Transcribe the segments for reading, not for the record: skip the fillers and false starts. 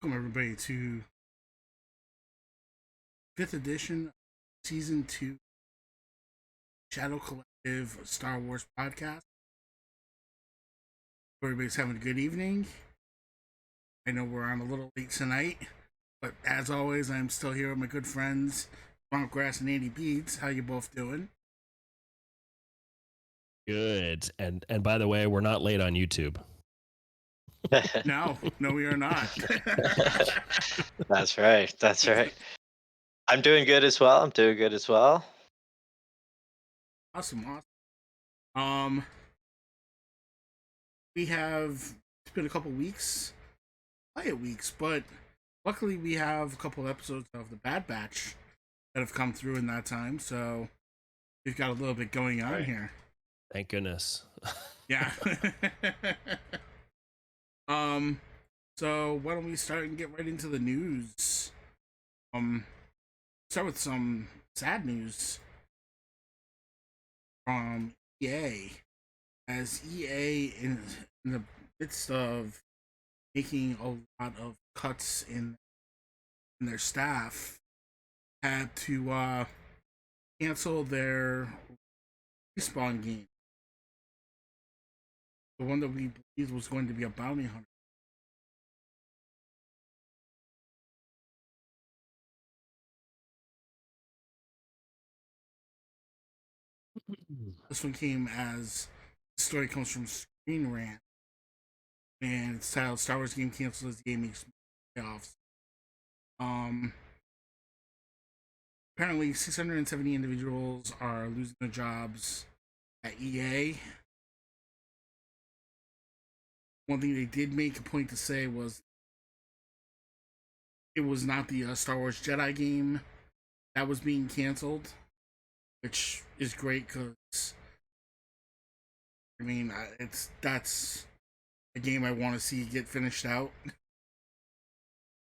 Welcome everybody to fifth edition, season two, Shadow Collective Star Wars podcast. Everybody's having a good evening. I know we're on a little late tonight, but as always, I'm still here with my good friends, Swamp Grass and Andy Beats. How you both doing? Good. And by the way, we're not late on YouTube. No, we are not. That's right. That's right. I'm doing good as well. Awesome. We have it's been a couple weeks, quiet weeks, but luckily we have a couple episodes of the Bad Batch that have come through in that time, so we've got a little bit going on here. Thank goodness. Yeah. So why don't we start and get right into the news? Start with some sad news from EA. As EA in the midst of making a lot of cuts in their staff had to cancel their Respawn game. The one that we believed was going to be a bounty hunter. This one came as the story comes from Screen Rant, and it's titled "Star Wars Game Canceled as the Game Makes Playoffs." Apparently, 670 individuals are losing their jobs at EA. One thing they did make a point to say was it was not the Star Wars Jedi game that was being canceled, which is great because I mean that's a game I want to see get finished out.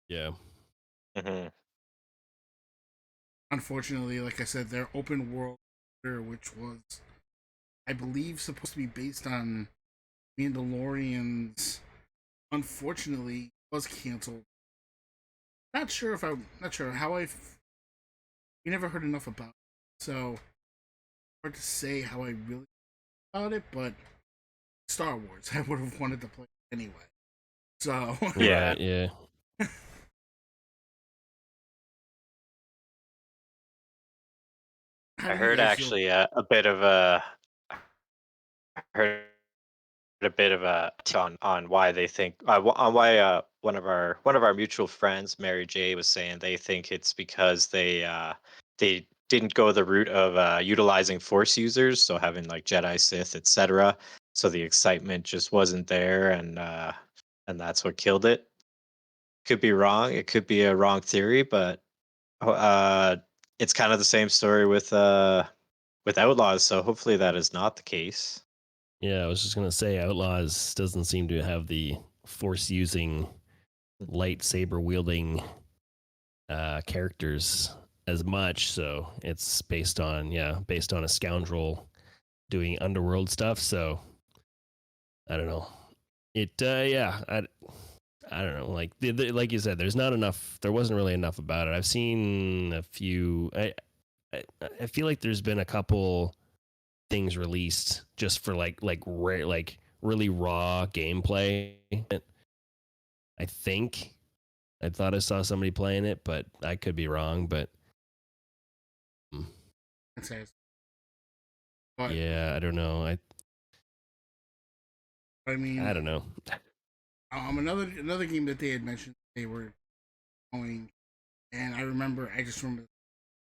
Yeah. Mm-hmm. Unfortunately, like I said, their open world, which was, I believe, supposed to be based on Mandalorians, unfortunately was canceled. Not sure how we never heard enough about it, so hard to say how I really feel about it, but Star Wars, I would have wanted to play anyway. So Yeah. Right, yeah. I heard actually a bit of a heard a bit of a on why they think on why one of our mutual friends, Mary J, was saying they think it's because they didn't go the route of utilizing Force users, so having like Jedi, Sith, etc. So the excitement just wasn't there, and that's what killed it. Could be wrong. It could be a wrong theory, but uh, it's kind of the same story with Outlaws. So hopefully that is not the case. Yeah, I was just gonna say Outlaws doesn't seem to have the force using lightsaber wielding characters as much, so it's based on a scoundrel doing underworld stuff, so I don't know. I don't know. Like like you said, there's not enough. There wasn't really enough about it. I've seen a few. I feel like there's been a couple things released just for like really raw gameplay. I think I thought I saw somebody playing it, but I could be wrong. But yeah, I don't know. I mean, I don't know. Another game that they had mentioned they were going, and I just remember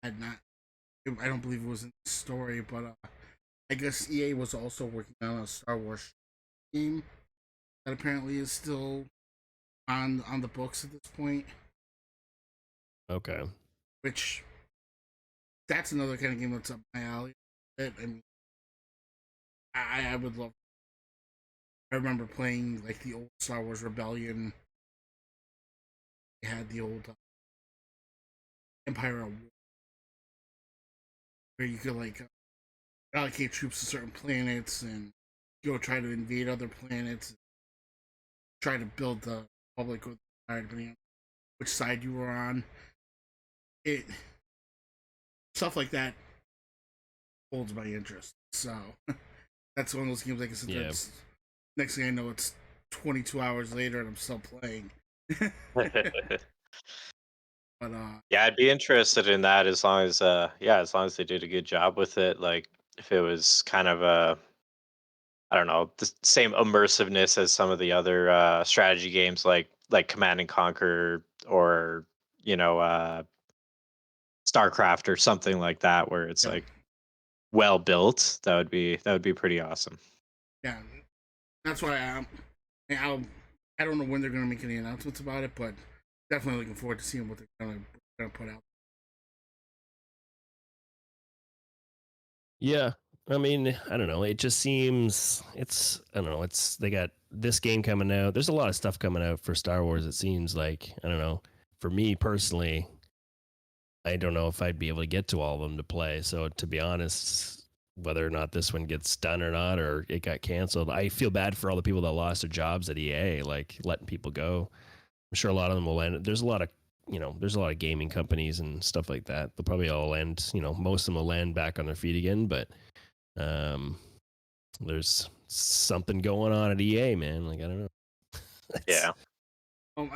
had not. I don't believe it was in the story, but I guess EA was also working on a Star Wars game that apparently is still on the books at this point. Okay. Which that's another kind of game that's up my alley. I mean, I would love. I remember playing like the old Star Wars Rebellion. They had the old Empire of War, where you could like allocate troops to certain planets and go try to invade other planets, try to build the public with which side you were on. It stuff like that holds my interest. So that's one of those games I can sit there. Yeah. Next thing I know, it's 22 hours later and I'm still playing. But Yeah, I'd be interested in that as long as as long as they did a good job with it. Like if it was kind of a I don't know, the same immersiveness as some of the other strategy games like Command and Conquer or you know StarCraft or something like that where it's yeah, like well built. That would be pretty awesome. yeah, that's why I don't know when they're gonna make any announcements about it, but definitely looking forward to seeing what they're gonna put out. Yeah. I mean, I don't know. It just seems I don't know. They got this game coming out. There's a lot of stuff coming out for Star Wars. It seems like, I don't know. For me personally, I don't know if I'd be able to get to all of them to play. So to be honest, whether or not this one gets done or not, or it got canceled, I feel bad for all the people that lost their jobs at EA, like letting people go. I'm sure a lot of them will end. There's a lot of there's a lot of gaming companies and stuff like that. They'll probably all end. Most of them will land back on their feet again, but um, there's something going on at EA, man. Like I don't know. Yeah. I mean,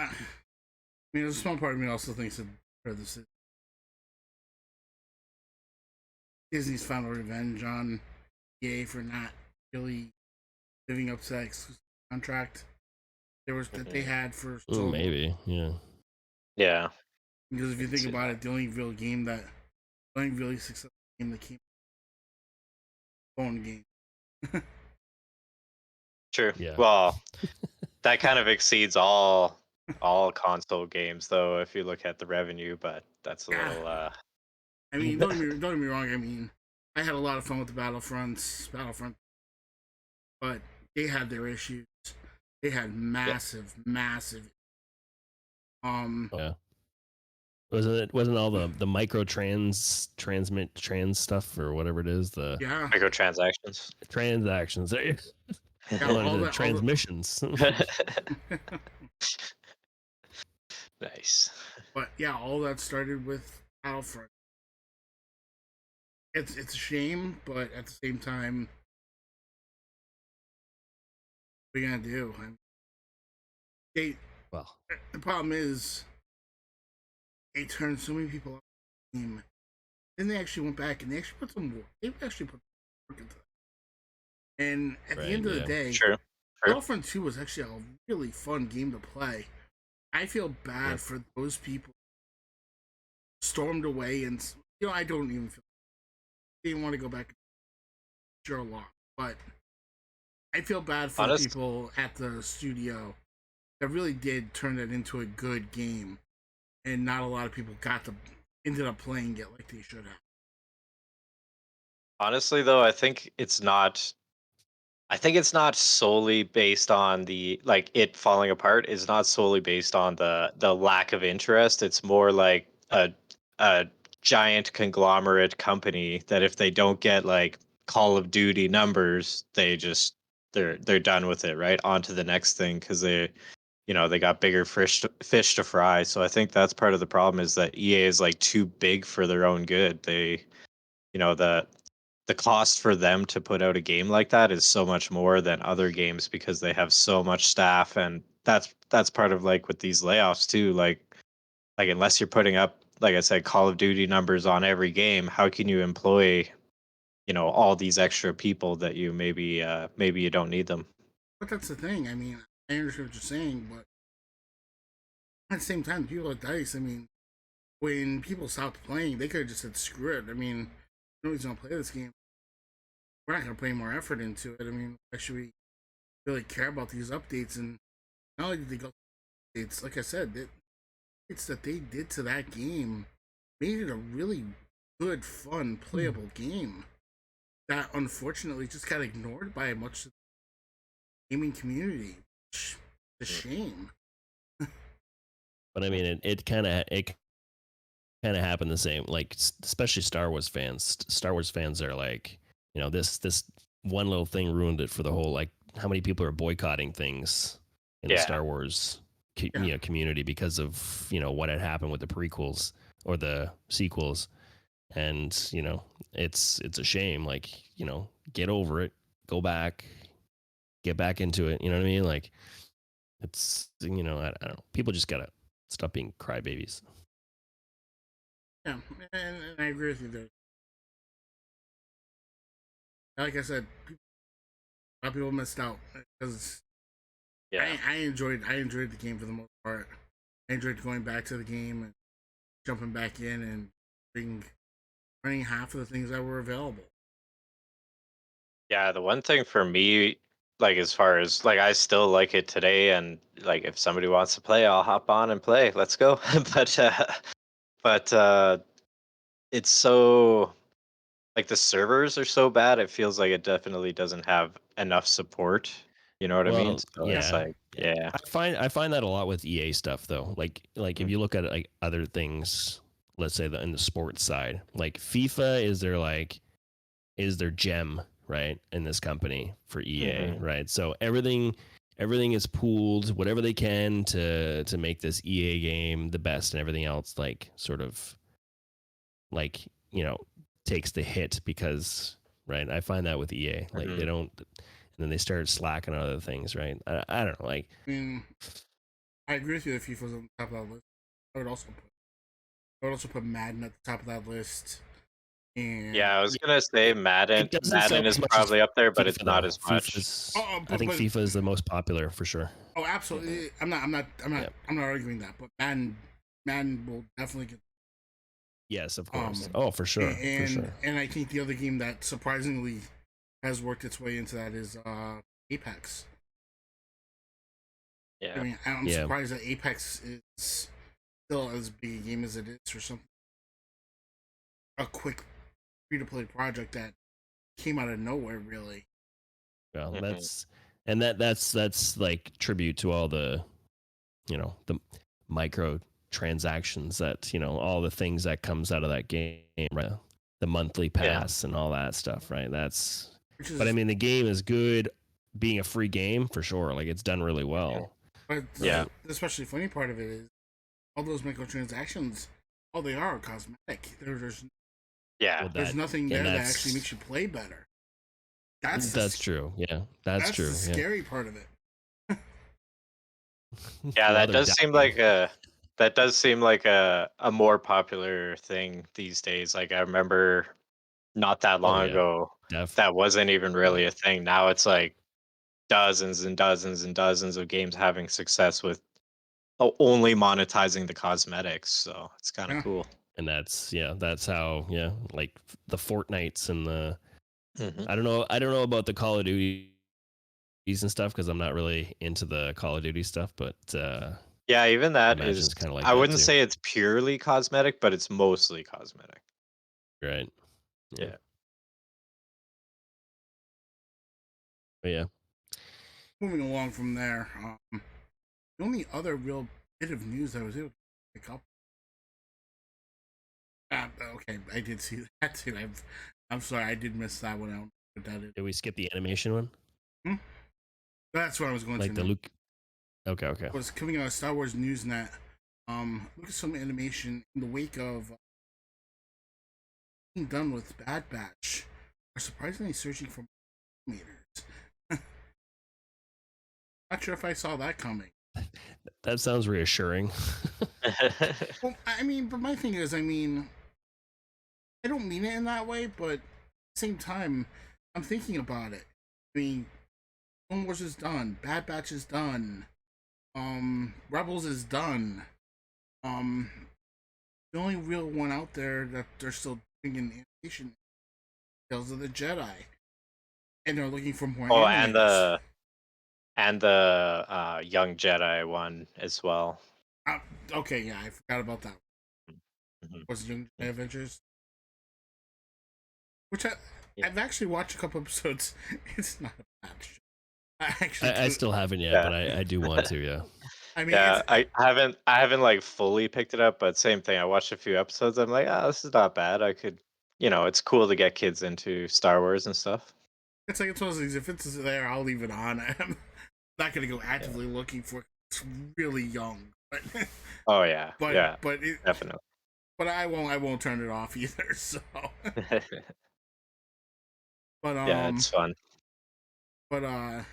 there's a small part of me also thinks that this is Disney's final revenge on EA for not really living up to that exclusive contract that they had for so long. Maybe, yeah. Yeah. Because if you think about it, the only really successful game that came phone game. True. Yeah. Well, that kind of exceeds all console games though if you look at the revenue, but that's a little I mean, don't get me wrong. I mean, I had a lot of fun with the Battlefront, but they had their issues. They had massive. Yeah. Wasn't all the micro transmit trans stuff or whatever it is, the Yeah, microtransactions. transactions. There you yeah, the transmissions. Nice. but yeah, all that started with Battlefront. It's a shame, but at the same time, what are you gonna do? They Well, the problem is they turned so many people off the game. Then they actually went back and they actually put some work. They actually put work into it. And at the end of the day, True. Battlefront 2 was actually a really fun game to play. I feel bad for those people who stormed away and I don't even feel they didn't want to go back sure a lot. But I feel bad for the people at the studio that really did turn it into a good game. And not a lot of people ended up playing it like they should have. Honestly though, I think it's not solely based on the like it falling apart. It's not solely based on the lack of interest. It's more like a giant conglomerate company that if they don't get like Call of Duty numbers, they're done with it, right? On to the next thing because they got bigger fish to fry. So I think that's part of the problem is that EA is like too big for their own good. The cost for them to put out a game like that is so much more than other games because they have so much staff, and that's part of like with these layoffs too. Like unless you're putting up, like I said, Call of Duty numbers on every game, how can you employ all these extra people that you maybe you don't need them? But that's the thing. I mean, I understand what you're saying, but at the same time, people at DICE, I mean, when people stopped playing, they could have just said, screw it. I mean, nobody's going to play this game. We're not going to put any more effort into it. I mean, why should we really care about these updates? And not only did they go updates, like I said, it's that they did to that game made it a really good, fun, playable game that unfortunately just got ignored by much of the gaming community. Which is a shame. but I mean, it kind of happened the same. Like especially Star Wars fans. Star Wars fans are like, this one little thing ruined it for the whole. Like, how many people are boycotting things in the Yeah. Star Wars Yeah. community because of what had happened with the prequels or the sequels, and it's a shame. Like get over it, go back, get back into it. You know what I mean? Like it's I don't know. People just gotta stop being crybabies. Yeah, and I agree with you there. Like I said, a lot of people missed out because Yeah. I enjoyed the game for the most part. I enjoyed going back to the game and jumping back in and running half of the things that were available. Yeah, the one thing for me, like as far as like I still like it today, and like if somebody wants to play, I'll hop on and play. Let's go. But it's so like the servers are so bad. It feels like it definitely doesn't have enough support. You know what I mean? Well, So Yeah. it's yeah. like, yeah, I find that a lot with EA stuff though. Like if Mm. you look at like other things, let's say in the sports side, like FIFA is their gem, right, in this company for EA, Mhm. right? So everything is pooled, whatever they can to make this EA game the best, and everything else like sort of like takes the hit because right. I find that with EA, like they Mhm. don't, and then they start slacking on other things, right? I don't know, like I mean, I agree with you that FIFA's on the top of that list. I would also put Madden at the top of that list. And Yeah, I was yeah, gonna say it Madden. doesn't sell Madden is as much as probably up there, but it's FIFA not though. as much. FIFA's I think but FIFA is the most popular for sure. oh, absolutely. Yeah. I'm not arguing that. But Madden will definitely get. Yes, of course. Um, Oh, for sure, for and sure. and I think the other game that surprisingly has worked its way into that is Apex. I Yeah. mean, I'm Yeah. surprised that Apex is still as big a game as it is for something a quick free to play project that came out of nowhere, really. Well, Mhm. that's like tribute to all the the micro transactions that all the things that comes out of that game, right? The monthly Yeah. pass and all that stuff, right? Which But I is, mean, the game is good, being a free game for sure. Like it's done really Mhm. well, but Yeah. right? the especially funny part of it is all those microtransactions, all they are cosmetic. Yeah. Well, There's that nothing and there that actually makes you play better. that's true. Yeah, that's That's the true. Yeah. scary part of it. Yeah, Well, they're dying. that does seem like a more popular thing these days. Like I remember not that Oh long yeah, ago, def. that wasn't even Yeah. really a thing. Now it's like dozens and dozens and dozens of games having success with only monetizing the cosmetics. So it's kind of Yeah. cool. And that's how like the Fortnites and the Hmm. I don't know about the Call of Duty and stuff because I'm not really into the Call of Duty stuff, but Yeah, even I that imagine is. it's kind of like I that wouldn't too, say it's purely cosmetic, but it's mostly cosmetic. right? Yeah, Yeah. but yeah. Moving along from there, the only other real bit of news I was able to pick up. Okay, I did see that too. I'm sorry, I did miss that one out. But that is, Did we skip the animation one? hmm? That's what I was going to Like the now. Luke? Okay, okay. Was coming out of Star Wars Newsnet. Lucasfilm Animation in the wake of being done with Bad Batch are surprisingly searching for animators. Not sure if I saw that coming. That sounds reassuring. Well, I mean, but my thing is, I mean, I don't mean it in that way, but at the same time, I'm thinking about it. I mean, Clone Wars is done, Bad Batch is done, Rebels is done. Um, the only real one out there that they're still doing in animation is Tales of the Jedi, and they're looking for more Oh, animators. and the young Jedi one as well. Uh, okay, yeah, I forgot about that. Mhm. Was Young Jedi Mm. Adventures, which Yeah. I've actually watched a couple episodes. It's not a bad show. I actually I do. still haven't yet, Yeah. but I do want to. Yeah. I mean, Yeah, it's I haven't like fully picked it up, but same thing. I watched a few episodes. I'm like, ah, this is not bad. I could, it's cool to get kids into Star Wars and stuff. it's like it's one of those things. If it's there, I'll leave it on. I'm not gonna go Yeah. actively looking for it's really young, but Oh yeah, but yeah, but it, definitely. but I won't turn it off either. So, but Yeah, it's fun. but I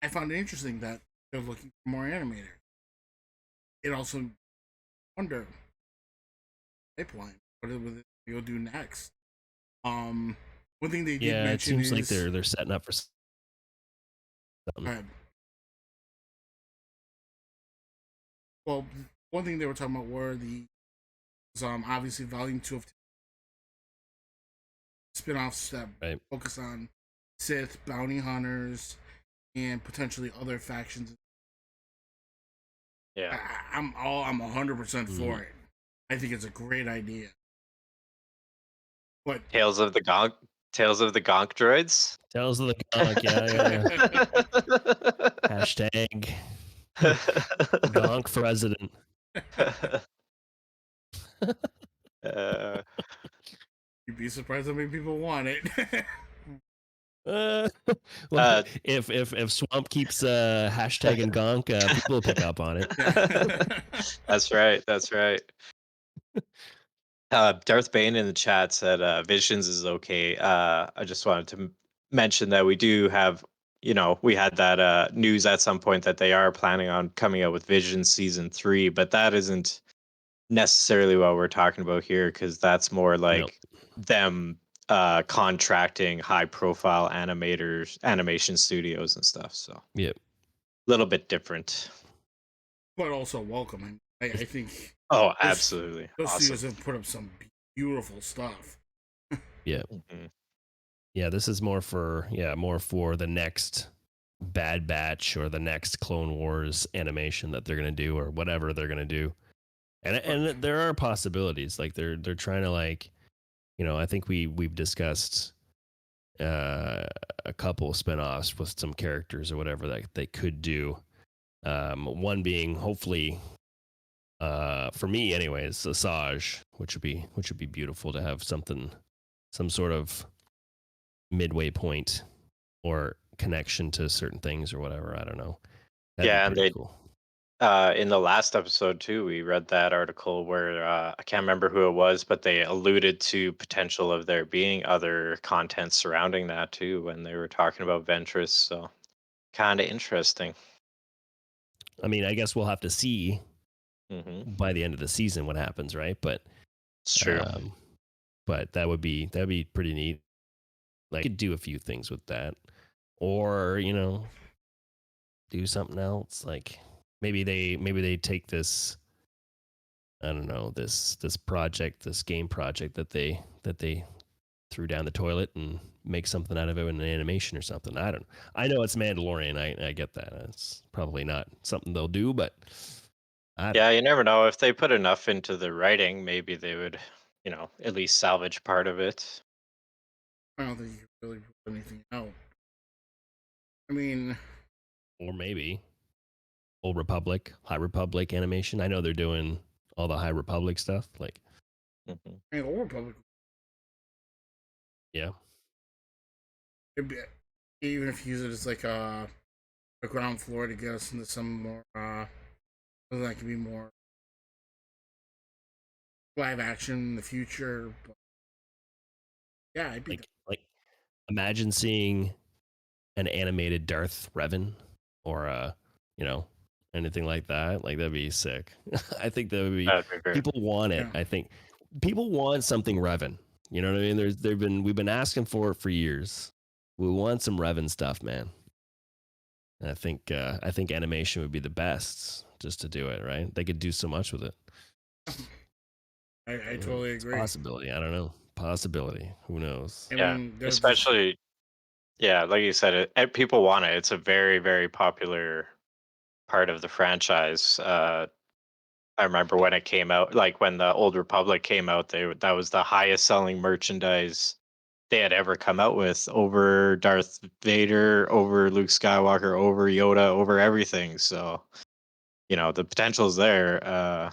found it interesting that they're looking for more animators. It also wonder pipeline what will do next. Um, one thing they did Yeah, it mention seems like is they're setting up for something. uh, well, one thing they were talking about were the obviously volume 2 of spin-offs that Right. focus on Sith, bounty hunters, and potentially other factions. Yeah. I'm 100% Mhm. for it. I think it's a great idea. But Tales of the Gonk droids. Tales of the Gonk. Yeah. Hashtag Gonk president. uh, you'd be surprised how many people want it. Uh, well, uh, if Swamp keeps hashtagging Gonk, people will pick up on it. Yeah. that's right. That's right. Darth Bane in the chat said Visions is okay. I just wanted to mention that we do have, we had that news at some point that they are planning on coming out with Visions season 3, but that isn't necessarily what we're talking about here because that's more No. like them contracting high profile animators, animation studios and stuff. So a Yep. little bit different. But also welcoming. I think Oh, those absolutely. those Awesome. studios have put up some beautiful stuff. Yeah. Mhm. Yeah. This is more for the next Bad Batch or the next Clone Wars animation that they're gonna do or whatever they're gonna do. And there are possibilities. Like they're trying to I think we've discussed a couple spinoffs with some characters or whatever that they could do. One being hopefully for me anyways, Asajj, which would be beautiful to have some sort of midway point or connection to certain things or whatever. I don't know. That'd be Yeah, and pretty they cool. in the last episode too, we read that article where I can't remember who it was, but they alluded to potential of there being other content surrounding that too when they were talking about Ventress. So kind of interesting. I mean, I guess we'll have to see Hmm. by the end of the season what happens, right? It's true. Um, but that'd be pretty neat. Like, could do a few things with that, or do something else. Like maybe they take this, I don't know, this project, this game project that they threw down the toilet and make something out of it in an animation or something. I don't. I know it's Mandalorian. I get that. It's probably not something they'll do, but I don't Yeah, know. you never know. If they put enough into the writing, maybe they would, at least salvage part of it. I don't think you can really put anything out. I mean, Or maybe Old Republic, High Republic animation. I know they're doing all the High Republic stuff. Like, Hmm. Old Republic, yeah, be, even if you use it as like a ground floor to get us into some more, something that could be more live action in the future. But yeah, I'd be like imagine seeing an animated Darth Revan or you know, anything like that. Like that'd be sick. I think that would be That'd be great. people want it. yeah. I think people want something Revan. You know what I mean? We've been asking for it for years. We want some Revan stuff, man. And I think animation would be the best just to do it, right? They could do so much with it. I totally It's a agree. possibility. I don't know. Possibility. Who knows? I Yeah, mean, there's this. especially yeah, like you said, people want it. It's a very, very popular part of the franchise. I remember when it came out, like when the Old Republic came out, that was the highest selling merchandise they had ever come out with over Darth Vader, over Luke Skywalker, over Yoda, over everything. So, the potential's there.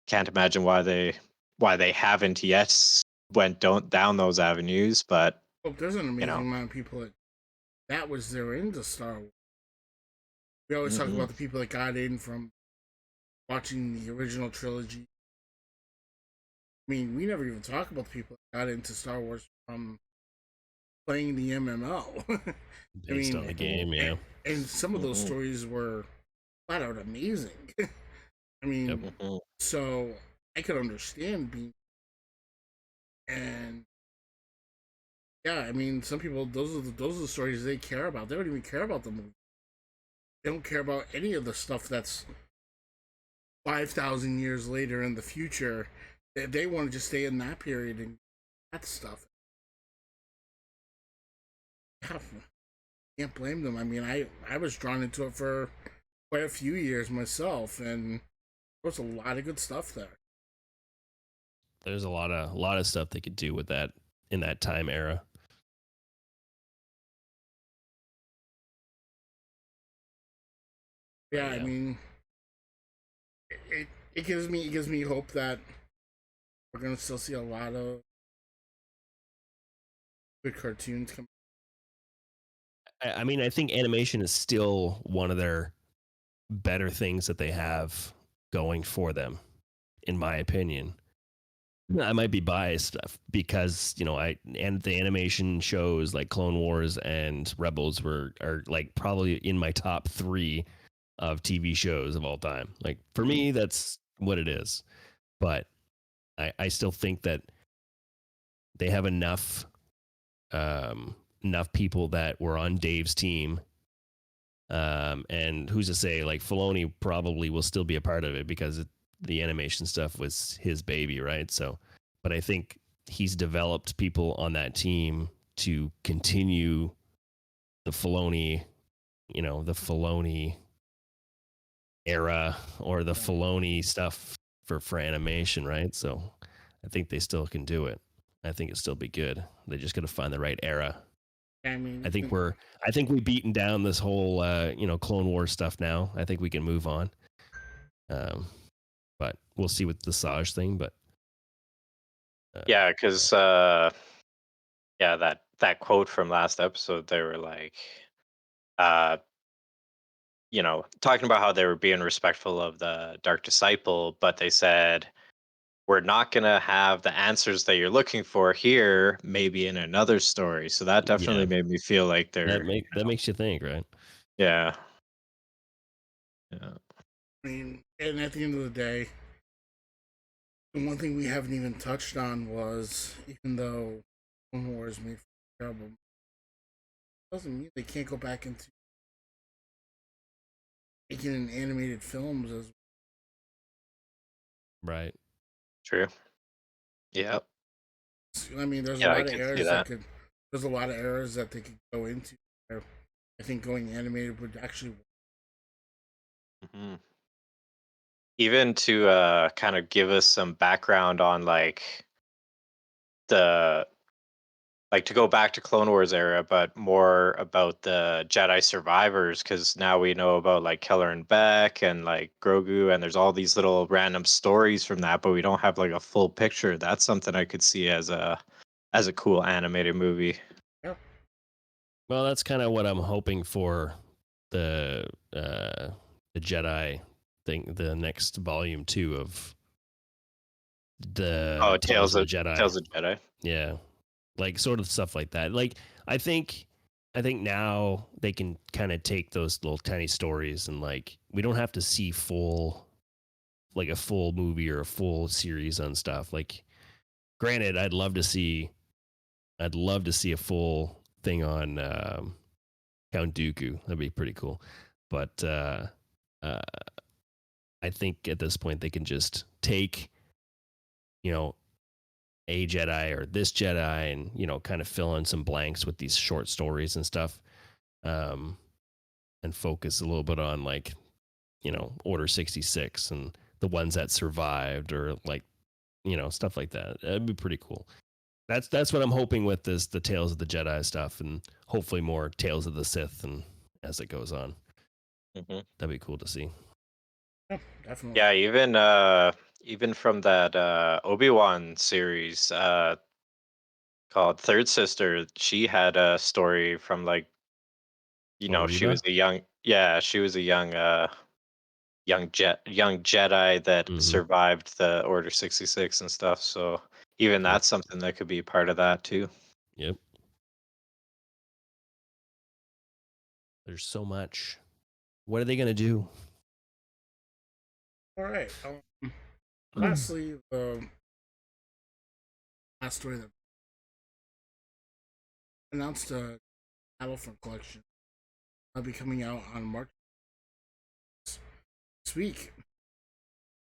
Can't imagine why they haven't yet went don't down those avenues, but Oh, there's an you amazing know, amount of people that was their into Star Wars. We always talk Hmm. about the people that got in from watching the original trilogy. I mean, we never even talk about the people that got into Star Wars from playing the MMO. I based mean, on the game. Yeah. and some of those Hmm. stories were flat out amazing. I Yep. mean, Hmm. so I could understand being, and yeah, I mean, some people those are the stories they care about. They don't even care about the movie. They don't care about any of the stuff that's 5,000 years later in the future. They want to just stay in that period and that stuff. Yeah, can't blame them. I mean, I was drawn into it for quite a few years myself, and there was a lot of good stuff there. There's a lot of stuff they could do with that in that time era. But Yeah, I yeah, mean, it gives me hope that we're gonna still see a lot of good cartoons come. I mean, I think animation is still one of their better things that they have going for them, in my opinion. I might be biased because I and the animation shows like Clone Wars and Rebels are like probably in my top 3 of TV shows of all time. Like for me, that's what it is. But I still think that they have enough people that were on Dave's team. And who's to say like Filoni probably will still be a part of it because the animation stuff was his baby, right? So, but I think he's developed people on that team to continue the Filoni, the Filoni era or the Yeah, Filoni stuff for animation, right? So, I think they still can do it. I think it'd still be good. They just got to find the right era. I mean, I think we've beaten down this whole Clone Wars stuff now. I think we can move on. Um, but we'll see with the Saj thing. But uh, Yeah, because yeah, that quote from last episode, they were like, uh, talking about how they were being respectful of the Dark Disciple, but they said we're not gonna have the answers that you're looking for here, maybe in another story. So that yeah, definitely made me feel like they're, that makes you think, right? yeah, yeah. I mean, and at the end of the day, the one thing we haven't even touched on was even though Clone Wars made terrible, doesn't mean they can't go back into making an animated films as Right. True. Yeah. I mean, Yeah, I could see that. there's a lot of eras that they could go into. I think going animated would actually work. Hmm. Even to kind of give us some background on the to go back to Clone Wars era, but more about the Jedi survivors, because now we know about like Keller and Beck and like Grogu, and there's all these little random stories from that, but we don't have like a full picture. That's something I could see as a cool animated movie. Yeah, Well, that's kind of what I'm hoping for the uh, the Jedi thing, the next volume 2 of the Oh, Tales of the Jedi. Tales of Jedi. Yeah, like sort of stuff like that. Like I think I think now they can kind of take those little tiny stories and like we don't have to see a full movie or a full series on stuff. Like granted, I'd love to see a full thing on Count Dooku. That'd be pretty cool. But uh, I think at this point they can just take you know a Jedi or this Jedi and kind of fill in some blanks with these short stories and stuff. Um, and focus a little bit on like Order 66 and the ones that survived or like stuff like that. That'd be pretty cool. That's what I'm hoping with this the Tales of the Jedi stuff and hopefully more Tales of the Sith and as it goes on. Hmm. That'd be cool to see. yeah, definitely. Yeah, even from that Obi-Wan series called Third Sister, she had a story from like Oh, she was Reba? a young, yeah, she was a young Jedi that Mhm. survived the Order 66 and stuff. So even Yep. that's something that could be part of that too. Yep. There's so much. What are they gonna do? All right. Lastly, the last story that announced a Battlefront collection will be coming out on March this week.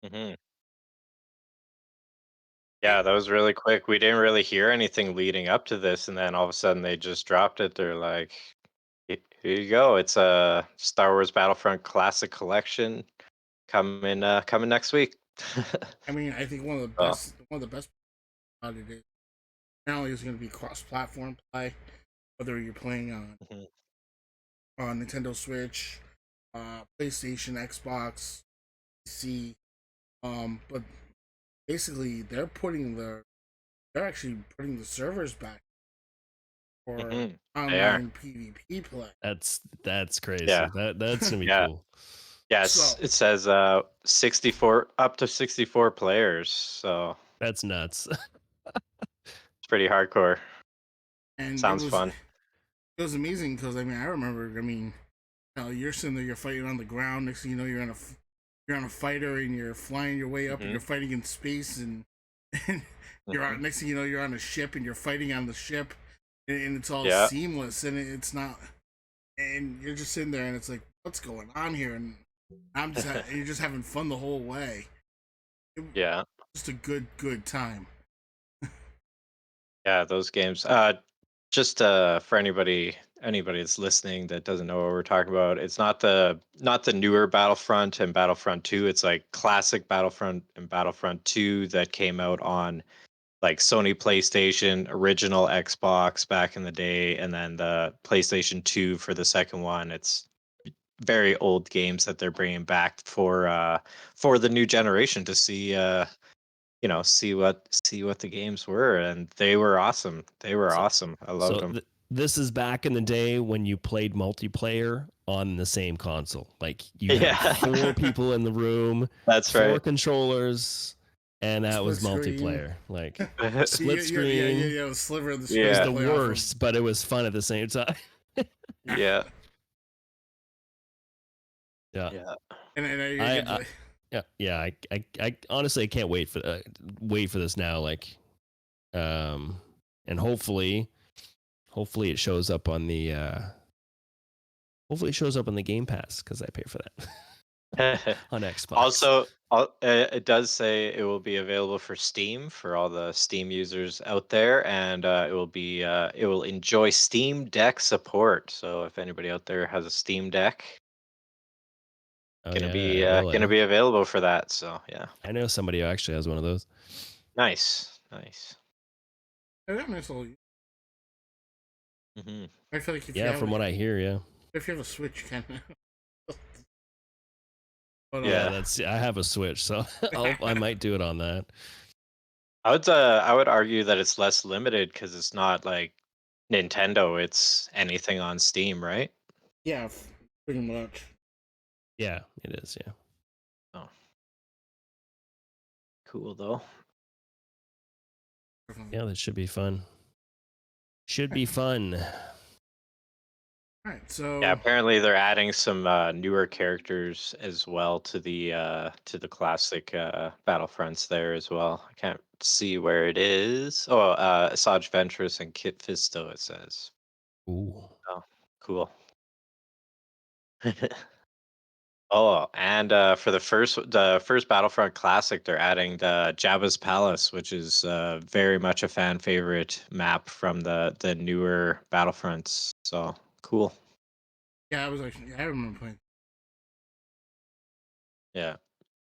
Hmm. Yeah, that was really quick. We didn't really hear anything leading up to this, and then all of a sudden they just dropped it. They're like, Here you go. It's a Star Wars Battlefront Classic Collection coming next week." I mean, I think Oh. one of the best about it is not only is it going to be cross-platform play, whether you're playing Mhm. on Nintendo Switch, PlayStation, Xbox, PC, but basically they're actually putting the servers back for Mhm. They are. online PvP play. That's crazy. Yeah. That's gonna be Yeah. cool. Yes, So, it says 64 up to 64 players, so That's nuts. it's pretty hardcore. and Sounds fun. it was amazing because I mean I remember you're sitting there, you're fighting on the ground. Next thing you know, you're on a fighter and you're flying your way up and Mhm. you're fighting in space and you're Mhm. next thing you know you're on a ship and you're fighting on the ship and it's all Yeah. seamless and it's not and you're just sitting there and it's like what's going on here and you're just having fun the whole way. It was Yeah. just a good time. Yeah, those games. Just for anybody that's listening that doesn't know what we're talking about, it's not the newer Battlefront and Battlefront 2. It's like classic Battlefront and Battlefront 2 that came out on like Sony PlayStation, original Xbox back in the day, and then the PlayStation 2 for the second one. It's very old games that they're bringing back for the new generation to see see what the games were, and they were awesome. They were So, awesome. I loved so them. this is back in the day when you played multiplayer on the same console. Like you had Yeah, 4 people in the room, that's 4 right. controllers, and that was Split screen. multiplayer. Like Yeah, split yeah, yeah, yeah, screen yeah. The sliver of the screen was to Yeah, the play off of. worst, but it was fun at the same time. yeah, Yeah. yeah. And I I, get I to, yeah, I honestly I can't wait for this now. Like, and hopefully it shows up on the Game Pass because I pay for that on Xbox. Also, it does say it will be available for Steam for all the Steam users out there, and it will enjoy Steam Deck support. So if anybody out there has a Steam Deck, Oh gonna yeah, be it uh, will. gonna Eh? be available for that. So yeah, I know somebody who actually has one of those. nice, nice. I got nice little. Hmm. I feel like Yeah, from what I hear, yeah, if you have a Switch, you can. But yeah. Yeah. I have a Switch, so I might do it on that. I would argue that it's less limited because it's not like Nintendo. It's anything on Steam, right? yeah, pretty much. Yeah, it is. Yeah. Oh, cool though. Yeah, that should be fun. Should be fun. All right, Yeah, so apparently they're adding some newer characters as well to the classic Battlefronts there as well. I can't see where it is. Oh, Asajj Ventress and Kit Fisto, it says. Ooh. Oh, cool. Oh, and for the first Battlefront Classic, they're adding Jabba's Palace, which is very much a fan favorite map from the newer Battlefronts. So cool. yeah, I remember playing. Yeah.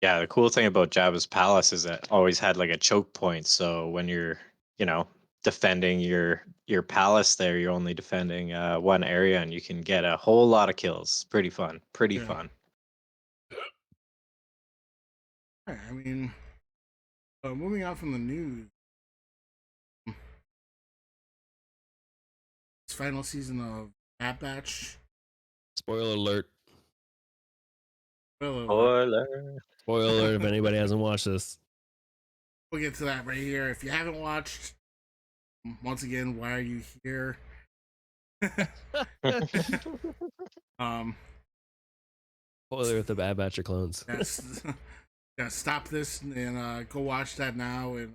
Yeah, the cool thing about Jabba's Palace is that it always had like a choke point. So when you're, you know, defending your palace there, you're only defending one area and you can get a whole lot of kills. Pretty fun. Pretty Yeah, fun. all right, I mean, moving on from the news, this final season of Bad Batch. Spoiler alert. Spoiler alert. Spoiler. Spoiler alert if anybody hasn't watched this. We'll get to that right here. If you haven't watched, once again, why are you here? um, Spoiler with the Bad Batch of Clones. yes, yeah, stop this and go watch that now and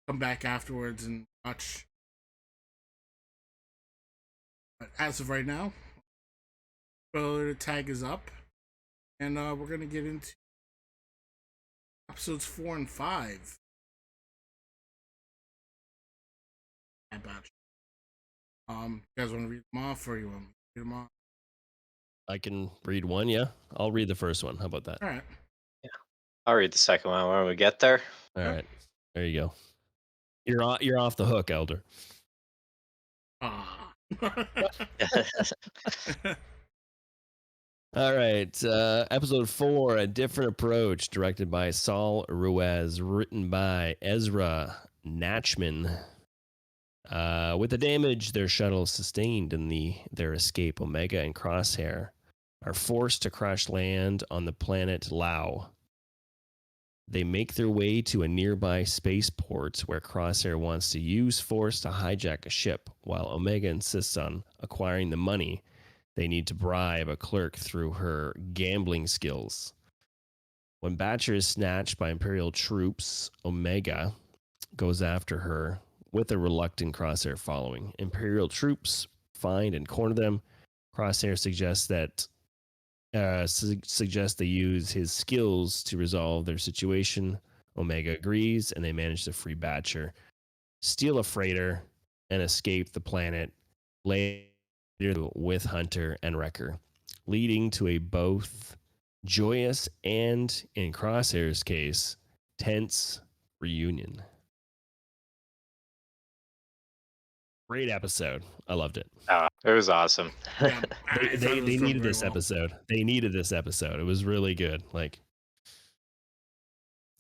come back afterwards and watch. But as of right now, spoiler tag is up, and we're gonna get into episodes 4 and 5. Bad Batch. You guys want to read them off, or you want me to read them off? I can read one, yeah? I'll read the first one. How about that? All right. I'll read the second one when we get there. All right. There you go. You're off the hook, Elder. Ah. All right. Episode 4, A Different Approach, directed by Saul Ruiz, written by Ezra Nachman. With the damage their shuttle sustained in their escape, Omega and Crosshair are forced to crash land on the planet Lau. They make their way to a nearby spaceport where Crosshair wants to use Force to hijack a ship, while Omega insists on acquiring the money they need to bribe a clerk through her gambling skills. When Batcher is snatched by Imperial troops, Omega goes after her with a reluctant Crosshair following. Imperial troops find and corner them. Crosshair suggests they use his skills to resolve their situation. Omega agrees, and they manage to free Batcher, steal a freighter, and escape the planet later with Hunter and Wrecker, leading to a both joyous and, in Crosshair's case, tense reunion. Great episode. I loved it. Oh, it was awesome. Yeah, They needed this episode. They needed this episode. It was really good. Like,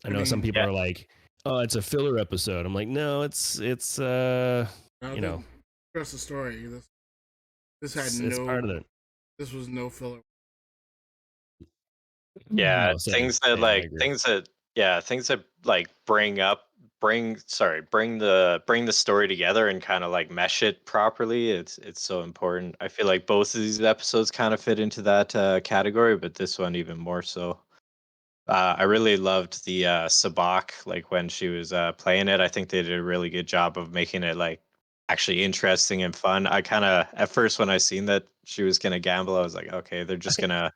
I know some people are like, "Oh, it's a filler episode." I'm like, "No, it's you know, trust the story. This had it's part of it." This was no filler. Yeah, No, same, things that same, I like agree. things that like bring the story together and kind of like mesh it properly. It's so important. I feel like both of these episodes kind of fit into that category, but this one even more so. I really loved the Sabak, like when she was playing it. I think they did a really good job of making it like actually interesting and fun. I kind of at first when I seen that she was gonna gamble, I was like, okay, they're just gonna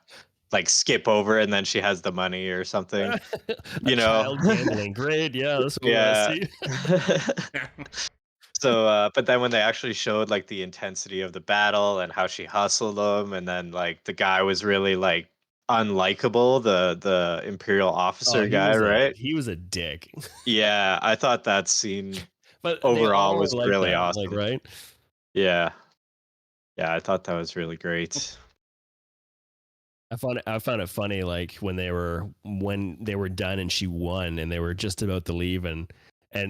like skip over and then she has the money or something, A you know? child gambling. Great. Yeah, that's what we want to Yeah. see. So, but then when they actually showed like the intensity of the battle and how she hustled them, and then like the guy was really like unlikable, the Imperial Oh, officer guy, right? he was a dick. Yeah, I thought that scene But they overall all are was like really that, like, awesome. right? Yeah. Yeah, I thought that was really great. I found it funny, like when they were done and she won and they were just about to leave, and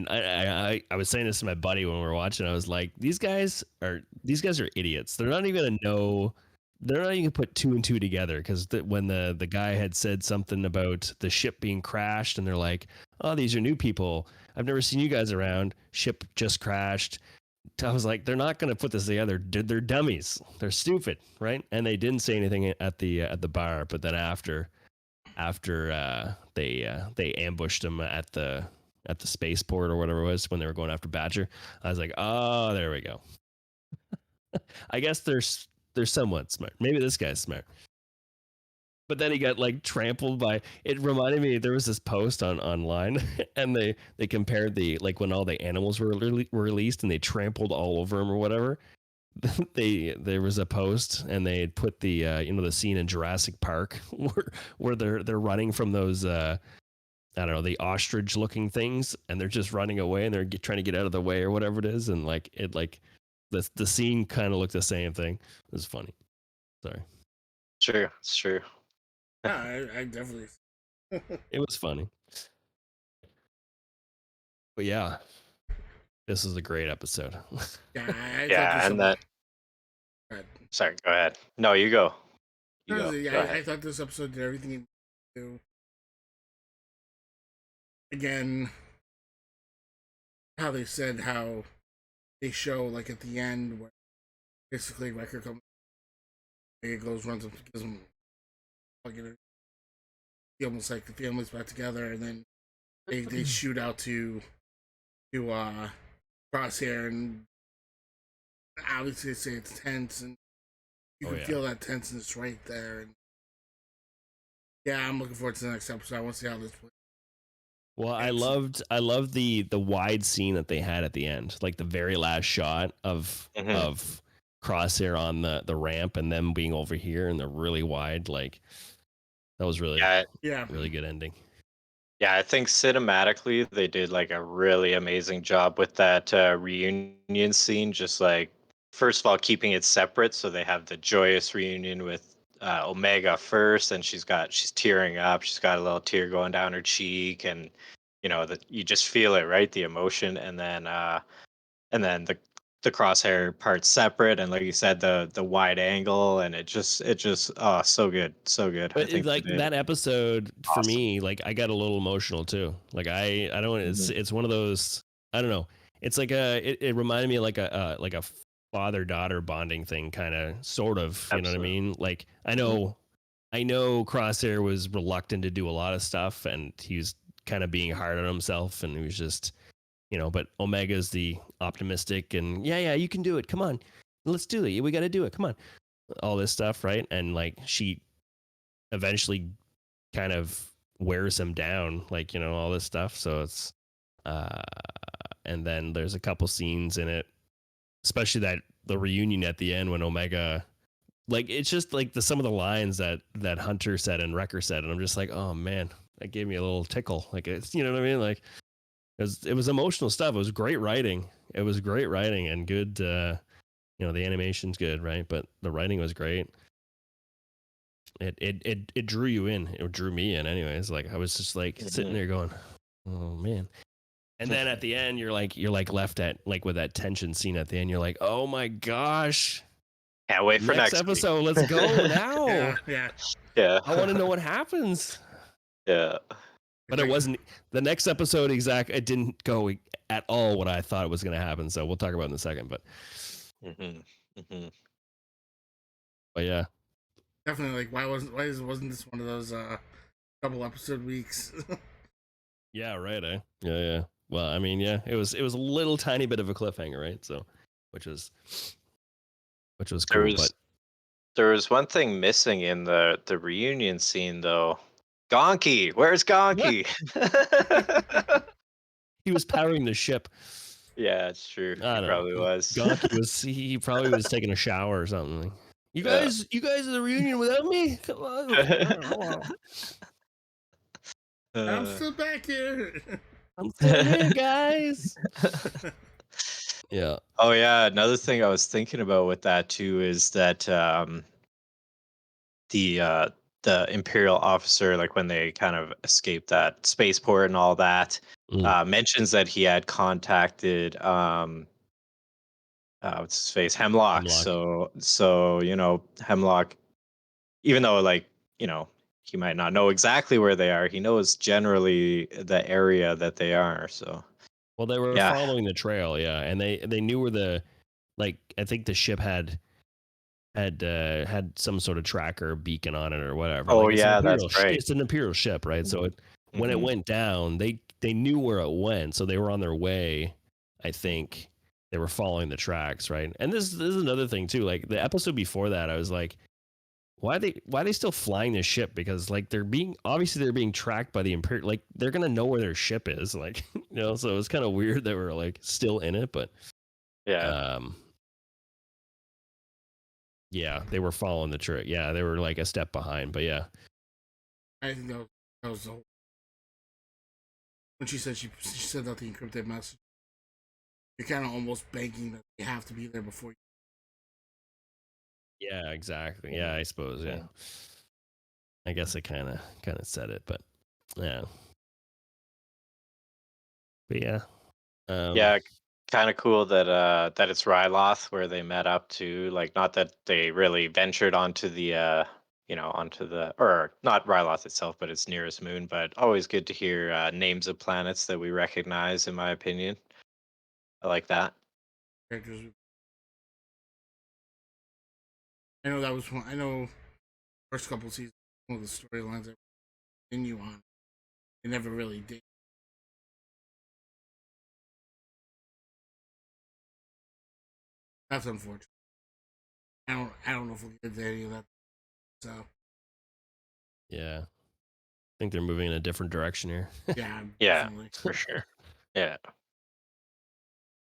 I was saying this to my buddy when we were watching. I was like, these guys are idiots. They're not even gonna know. They're not even gonna put two and two together, because when the guy had said something about the ship being crashed, and they're like, oh, these are new people. I've never seen you guys around. Ship just crashed. I was like, they're not going to put this together. They're dummies. They're stupid, right? And they didn't say anything at the bar, but then after they ambushed them at the spaceport or whatever it was when they were going after Badger, I was like, oh, there we go. I guess they're somewhat smart. Maybe this guy's smart. But then he got like trampled by. It reminded me, there was this post online, and they compared the, like, when all the animals were released and they trampled all over them or whatever. There was a post, and they had put the the scene in Jurassic Park where they're running from those I don't know, the ostrich looking things, and they're just running away, and they're trying to get out of the way or whatever it is, and like the scene kind of looked the same thing. It was funny. Sorry. True, it's true. Yeah, I definitely. It was funny. But yeah, this is a great episode. Yeah, I thought Yeah, there's and some. that. Go ahead. Sorry, go ahead. No, you go. You go. Honestly, Go ahead. I thought this episode did everything it needed to do. Again, how they said how they show like at the end where basically Wrecker comes, he goes runs up, gives him fucking, almost like the family's back together, and then they shoot out to Crosshair, and obviously they say it's tense, and you Oh can yeah. feel that tenseness right there. And yeah, I'm looking forward to the next episode. I want to see how this plays. Well, I It's- loved the wide scene that they had at the end, like the very last shot Mhm. of Crosshair on the ramp and them being over here and they're really wide. Like that was really Yeah, really good ending. yeah. I think cinematically they did like a really amazing job with that reunion scene. Just like first of all, keeping it separate, so they have the joyous reunion with Omega first, and she's tearing up. She's got a little tear going down her cheek, and you know that you just feel it, right? The emotion, and then the crosshair part separate, and like you said, the wide angle, and it just oh, so good. I But think they like did that episode for awesome. me, like I got a little emotional too. Like I don't. Mhm. It's one of those. I don't know. It's like it reminded me of like a father daughter bonding thing, kind of sort of. You know what I Absolutely. mean? Like Mhm. I know Crosshair was reluctant to do a lot of stuff, and he was kind of being hard on himself, and he was just but Omega's the optimistic and yeah, you can do it. Come on, let's do it. We got to do it. Come on, all this stuff, right? And like she eventually kind of wears him down, like all this stuff. So it's uh, and then there's a couple scenes in it, especially that the reunion at the end when Omega. Like it's just like some of the lines that Hunter said and Wrecker said, and I'm just like, oh man, that gave me a little tickle. Like it's what I mean. Like it was emotional stuff. It was great writing. It was great writing and good. The animation's good, right? But the writing was great. It drew you in. It drew me in, anyways. Like I was just like sitting Mhm. there going, oh man. And then at the end, you're like left at like with that tension scene at the end. You're like, oh my gosh, Can't wait for next next week. episode. Let's go now. yeah. Yeah. I want to know what happens. Yeah. But it wasn't the next episode It didn't go at all what I thought was going to happen. So we'll talk about it in a second. Mhm. Mhm. But yeah, Definitely, like wasn't this one of those double episode weeks? yeah, right. Yeah. Well, I mean, yeah, it was a little tiny bit of a cliffhanger, right? So, which was There cool. was But there was one thing missing in the reunion scene though. Gonky, where's Gonky? he was powering the ship. Yeah, it's true. He I don't probably know. was. Gonky was he probably was taking a shower or something. You Yeah. guys at the reunion without me? Come on. I'm Uh, still back here. I'm still here, guys. Yeah. oh yeah, another thing I was thinking about with that too is that the uh the Imperial officer, like when they kind of escaped that spaceport and all that, Mm, mentions that he had contacted what's his face, Hemlock. Hemlock. So Hemlock, even though like he might not know exactly where they are, he knows generally the area that they are. So Well, they were yeah. following the trail, yeah, and they knew where I think the ship had some sort of tracker beacon on it or whatever. Oh Like yeah, that's right. it's an imperial ship, right? So when it Hmm. went down, they knew where it went, so they were on their way. I think they were following the tracks, right? And this is another thing too. Like the episode before that, I was like, why are they still flying this ship? Because like they're being tracked by the imperial. Like they're gonna know where their ship is, like So it's kind of weird that we're like still in it, but Yeah. um yeah, they were following the trick. Yeah, they were like a step behind, but yeah. I think that was the whole, when she said that the encrypted message. You're kind of almost banking that you have to be there before. Yeah, exactly. Yeah, I suppose. Yeah, I guess I kind of said it, but yeah, but yeah, Yeah, kind of cool that that it's Ryloth where they met up to. Like, not that they really ventured onto the onto or not Ryloth itself, but its nearest moon. But always good to hear names of planets that we recognize, in my opinion. I like that. Characters. I know that was one. I know first couple seasons, one of the storylines that continue on. They never really did. That's unfortunate. I don't know if we'll get into any of that. So Yeah. I think they're moving in a different direction here. yeah, Yeah, definitely. for sure. Yeah.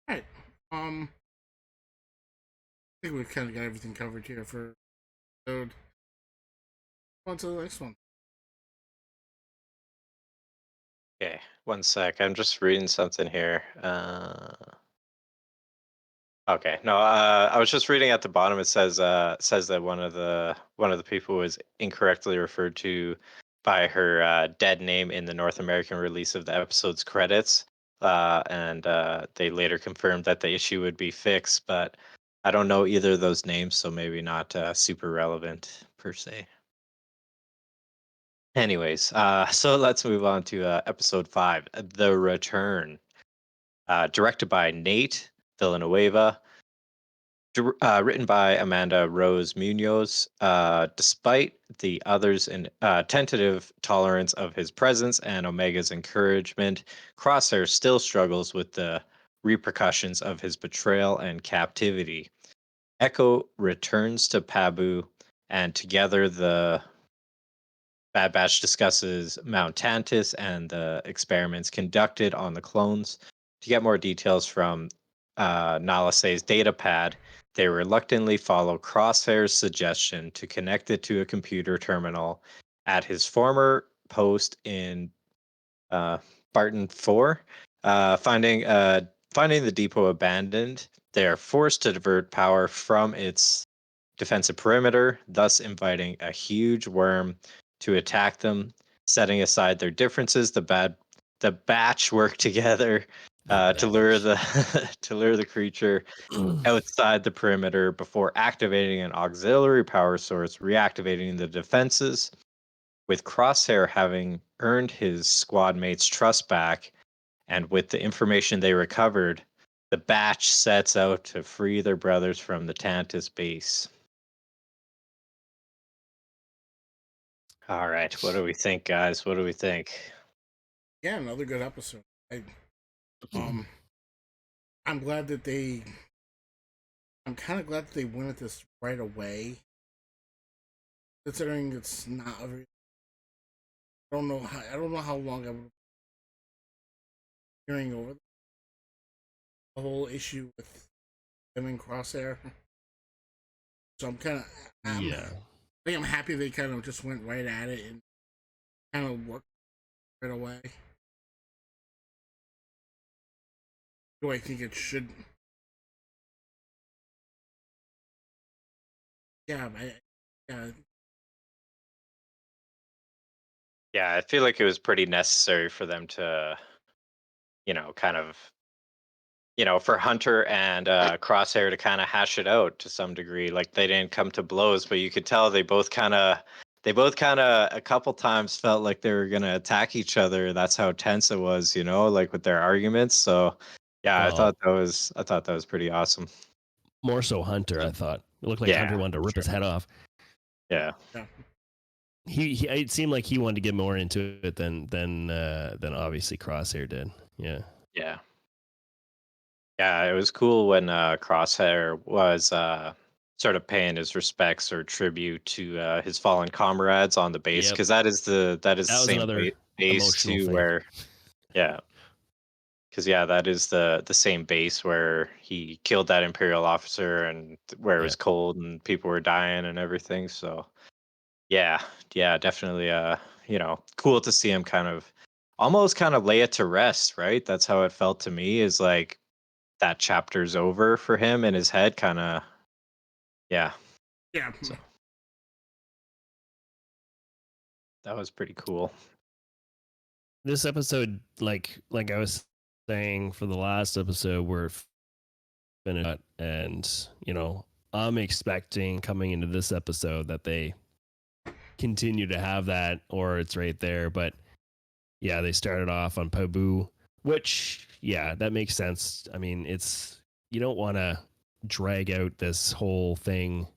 All right. I think we've kind of got everything covered here for episode. On to the next one. Okay. One sec. I'm just reading something here. Okay. No, I was just reading at the bottom. It says that one of the people was incorrectly referred to by her dead name in the North American release of the episode's credits. And they later confirmed that the issue would be fixed, but I don't know either of those names, so maybe not super relevant per se. Anyways, so let's move on to episode 5, The Return, directed by Nate Villanueva, written by Amanda Rose Munoz. Despite the others' tentative tolerance of his presence and Omega's encouragement, Crosshair still struggles with the repercussions of his betrayal and captivity. Echo returns to Pabu, and together the Bad Batch discusses Mount Tantus and the experiments conducted on the clones. To get more details from Nalase's datapad, they reluctantly follow Crosshair's suggestion to connect it to a computer terminal at his former post in uh, Barton 4. Finding the depot abandoned, they are forced to divert power from its defensive perimeter, thus inviting a huge worm to attack them. Setting aside their differences, the batch work together to lure the to lure the creature outside the perimeter before activating an auxiliary power source, reactivating the defenses. With Crosshair having earned his squad mates' trust back, and with the information they recovered, the batch sets out to free their brothers from the Tantus base. All right, what do we think, guys? What do we think? Yeah, another good episode. Um, I'm glad that they. I'm kind of glad that they went at this right away, considering it's not a. I don't know how long I would hearing over the whole issue with him and Crosshair. So Yeah. I think I'm happy they kind of just went right at it and kind of worked right away. Do I think it should? Yeah, yeah, Yeah, I feel like it was pretty necessary for them to, kind of, for Hunter and Crosshair to kind of hash it out to some degree. Like they didn't come to blows, but you could tell they both kind of a couple times felt like they were gonna attack each other. That's how tense it was, like with their arguments. So yeah, I Well, thought that was pretty awesome. more so Hunter, I thought. It looked like Yeah, Hunter wanted to for rip his sure. head off. Yeah. yeah, He it seemed like he wanted to get more into it than obviously Crosshair did. Yeah. Yeah. Yeah, it was cool when Crosshair was sort of paying his respects or tribute to his fallen comrades on the base, Yep. because that is the That was same another base emotional too, thing. where yeah, because yeah, that is the same base where he killed that Imperial officer and where it Yeah. was cold and people were dying and everything. So yeah, yeah, definitely. Cool to see him almost kind of lay it to rest, right? That's how it felt to me. Is like that chapter's over for him in his head, kind of. Yeah, yeah. so that was pretty cool. This episode, like I was saying for the last episode, we're finished, and I'm expecting coming into this episode that they continue to have that, or it's right there. But yeah, they started off on Pabu, which yeah, that makes sense. I mean, it's you don't want to drag out this whole thing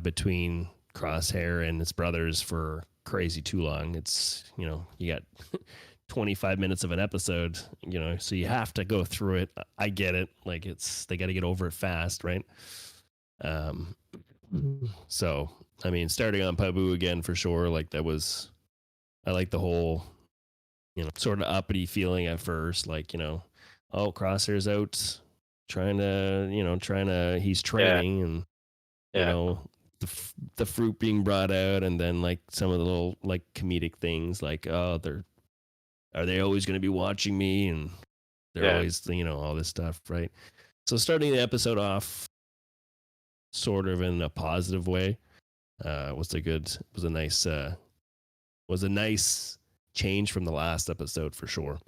between Crosshair and his brothers for crazy too long. It's you got 25 minutes of an episode, so you have to go through it. I get it. Like they got to get over it fast, right? Um, so I mean, starting on Pabu again for sure. Like I like the whole, sort of uppity feeling at first. Like oh, Crosshair's out, he's Yeah, training, and you yeah, know the fruit being brought out, and then like some of the little like comedic things, like oh, are they always going to be watching me, and they're yeah. always all this stuff, right? So starting the episode off sort of in a positive way was a nice change from the last episode for sure.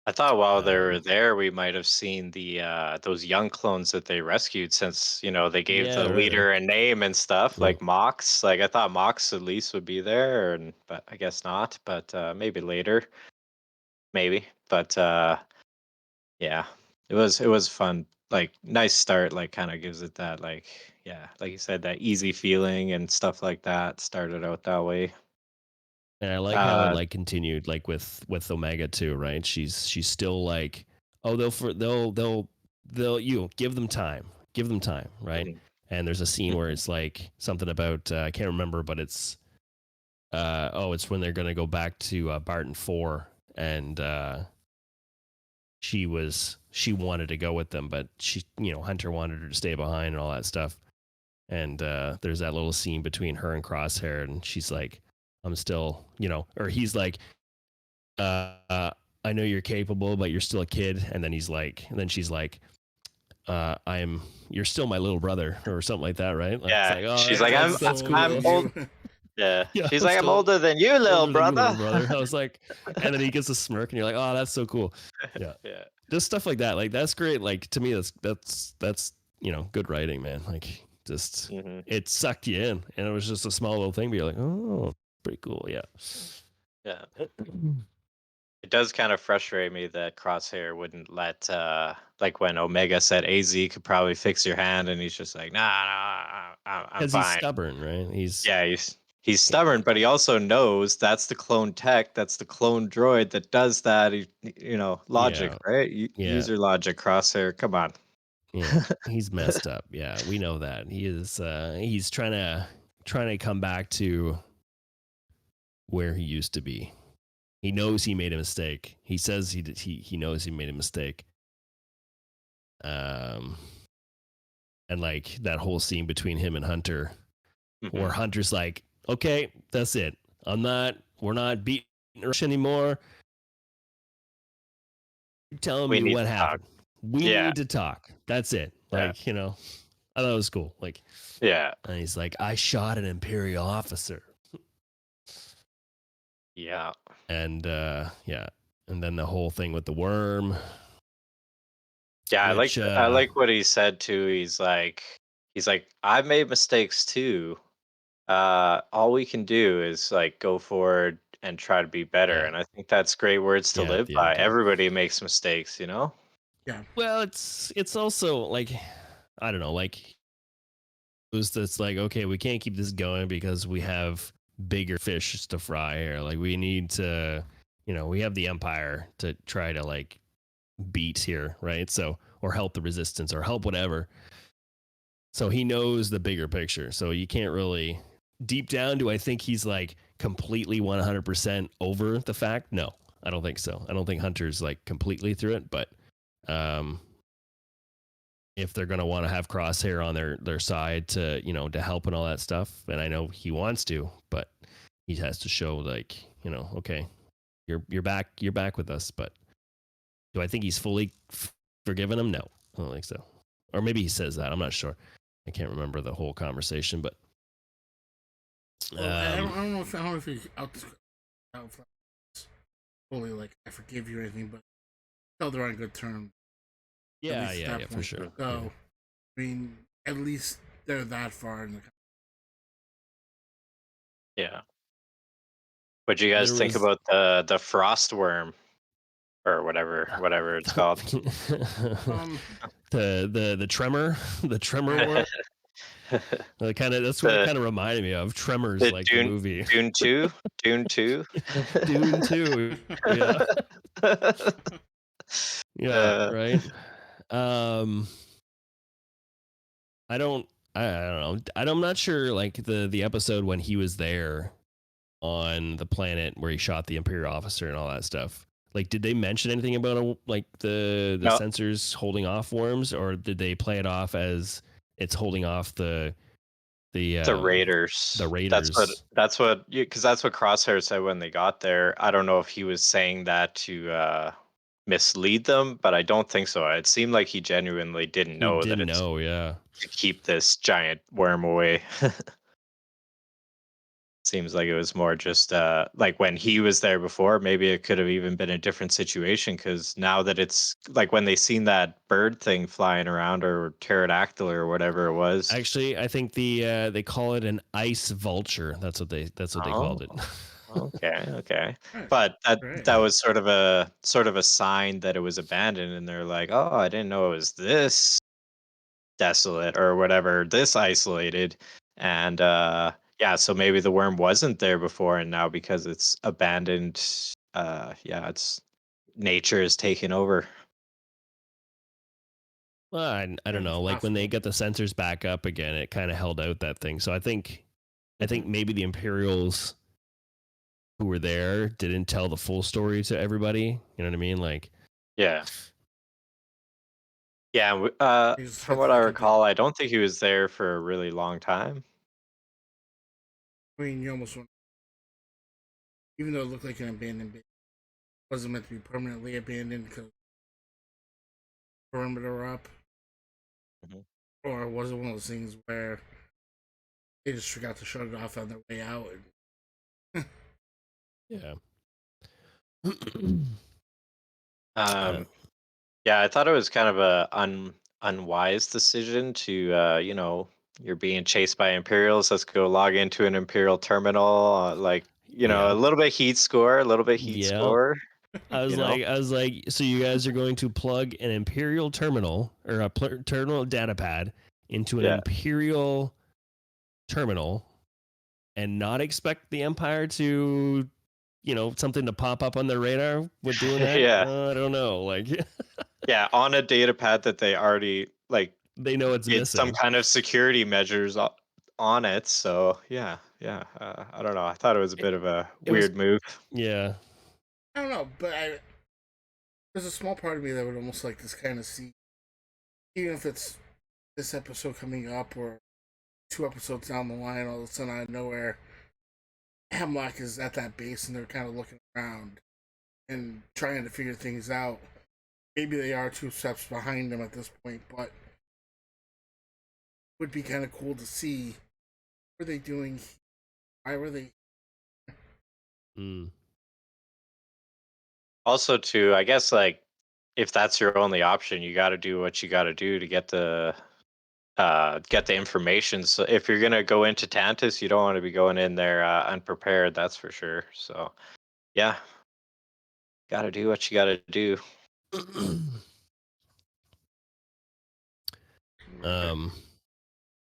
I thought while they were um there, we might have seen the those young clones that they rescued, since they gave yeah, the right. leader a name and stuff, Yeah. like Mox. Like I thought Mox at least would be there, and but I guess not. But maybe later, maybe. But yeah, it was fun. Like nice start. Like kind of gives it that like yeah, like you said, that easy feeling and stuff like that. Started out that way. And I like how it Uh, like continued like with Omega too, right? She's still like, oh, they'll give them time, right? mhm, And there's a scene where mhm. it's like something about I can't remember, but it's it's when they're gonna go back to Barton 4, and she wanted to go with them, but Hunter wanted her to stay behind and all that stuff. And there's that little scene between her and Crosshair, and she's like, I'm still, or he's like, I know you're capable, but you're still a kid. And then she's like, you're still my little brother, or something like that, right? Like it's Yeah, like, oh, she's like, I that's still I'm cool. love old. you. Yeah, Yeah, she's I'm like, I'm still older than you, little older than you, little brother. brother. I was like, and then he gets a smirk, and you're like, oh, that's so cool. Yeah, Yeah. just stuff like that. Like that's great. Like to me, that's good writing, man. Like just Hmm. it sucked you in, and it was just a small little thing, but you're like, oh, pretty cool. Yeah. Yeah. It does kind of frustrate me that Crosshair wouldn't let like when Omega said AZ could probably fix your hand, and he's just like, nah, nah, I'm Because he's fine. stubborn, right? Yeah, he's stubborn, but he also knows that's the clone tech, that's the clone droid that does that. Logic, Yeah, right? yeah, User logic, Crosshair. Come on. yeah. He's messed up. Yeah, we know that. He is. He's trying to come back to where he used to be. He knows he made a mistake. He says he knows he made a mistake. Um, and like that whole scene between him and Hunter, where Hmm. Hunter's like, "Okay, that's it. We're not beating Rush anymore. You're telling We me need what to talk. happened. We Yeah, need to talk. That's it." yeah, Like, I thought it was cool. Like, yeah, and he's like, "I shot an Imperial officer," yeah. and yeah, and then the whole thing with the worm, Yeah, which I like what he said too. He's like, I've made mistakes too. All we can do is like go forward and try to be better. yeah, And I think that's great words to yeah, at live the by. end, yeah. Everybody makes mistakes. Yeah. Well, it's also like, I don't know, like that's like, okay, we can't keep this going because we have bigger fish to fry here. Like we need to, we have the Empire to try to like beat here, right? So, or help the resistance or help whatever. So he knows the bigger picture. So you can't really, deep down, do I think he's like completely 100% over the fact? No, I don't think so. I don't think Hunter's like completely through it, but um, if they're going to want to have Crosshair on their side to, to help and all that stuff, and I know he wants to, but he has to show like, okay, you're back with us, but do I think he's fully forgiven him? No, I don't think so. Or maybe he says that. I'm not sure. I can't remember the whole conversation, but Well, I don't know if he's out fully like I forgive you or anything, but still they're on good terms. At yeah, least yeah, at yeah, that for point. sure. So Yeah. I mean, at least they're that far in the. Yeah. What do you guys There think was about the frost worm or whatever it's called? Um, the tremor, the tremor worm. That's what it the kind of reminded me of. Tremors, the like the movie. Dune 2? Dune 2? Dune 2. Yeah. Yeah, Uh, right. Um I don't I don't know. I'm not sure like the episode when he was there on the planet where he shot the Imperial officer and all that stuff. Like, did they mention anything about like the no, sensors holding off worms, or did they play it off as it's holding off the the um the Raiders. Raiders? That's what because that's what Crosshair said when they got there. I don't know if he was saying that to mislead them, but I don't think so. It seemed like he genuinely didn't He know that didn't it's know, yeah. to keep this giant worm away. Seems like it was more just like when he was there before, maybe it could have even been a different situation because now that it's like when they seen that bird thing flying around or pterodactyl or whatever it was. Actually, I think they call it an ice vulture. That's what they called it. Oh, okay, okay. right, But right. that was sort of a sign that it was abandoned, and they're like, "Oh, I didn't know it was this desolate or whatever, this isolated." And yeah, so maybe the worm wasn't there before, and now because it's abandoned, yeah, it's nature is taking over. Well, I Yeah, don't it's know. Like when they possible. get the sensors back up again, it kind of held out that thing. So I think Mhm. maybe the Imperials who were there didn't tell the full story to everybody. You know what I mean? Like, Yeah. Yeah, They just from had to what I think of it. recall, I don't think he was there for a really long time. I mean, you almost want, even though it looked like an abandoned base, it wasn't meant to be permanently abandoned because perimeter up, Mhm. or was it one of those things where they just forgot to shut it off on their way out? And yeah. uh, Um, yeah, I thought it was kind of a unwise decision to, you're being chased by Imperials. Let's go log into an Imperial terminal. Like, yeah. a little bit heat score, a little bit heat Yeah. score. You know, I was like, so you guys are going to plug an Imperial terminal or a terminal data pad into an yeah, Imperial terminal and not expect the Empire to, something to pop up on their radar with doing that? yeah, I don't know. Like, yeah. On a data pad that they already like they know it's did some missing. kind of security measures on it. So yeah, yeah. I don't know. I thought it was a It, bit of a it was, weird move. yeah. I don't know, but there's a small part of me that would almost like to kind of see, even if it's this episode coming up or 2 episodes down the line, all of a sudden out of nowhere, Hemlock is at that base and they're kind of looking around and trying to figure things out. Maybe they are 2 steps behind them at this point, but it would be kind of cool to see what were they doing. Why were they? Mm. Also, too, I guess like if that's your only option, you got to do what you got to do to get the information. So if you're gonna go into Tantus, you don't want to be going in there unprepared. That's for sure. So yeah, got to do what you got to do. um,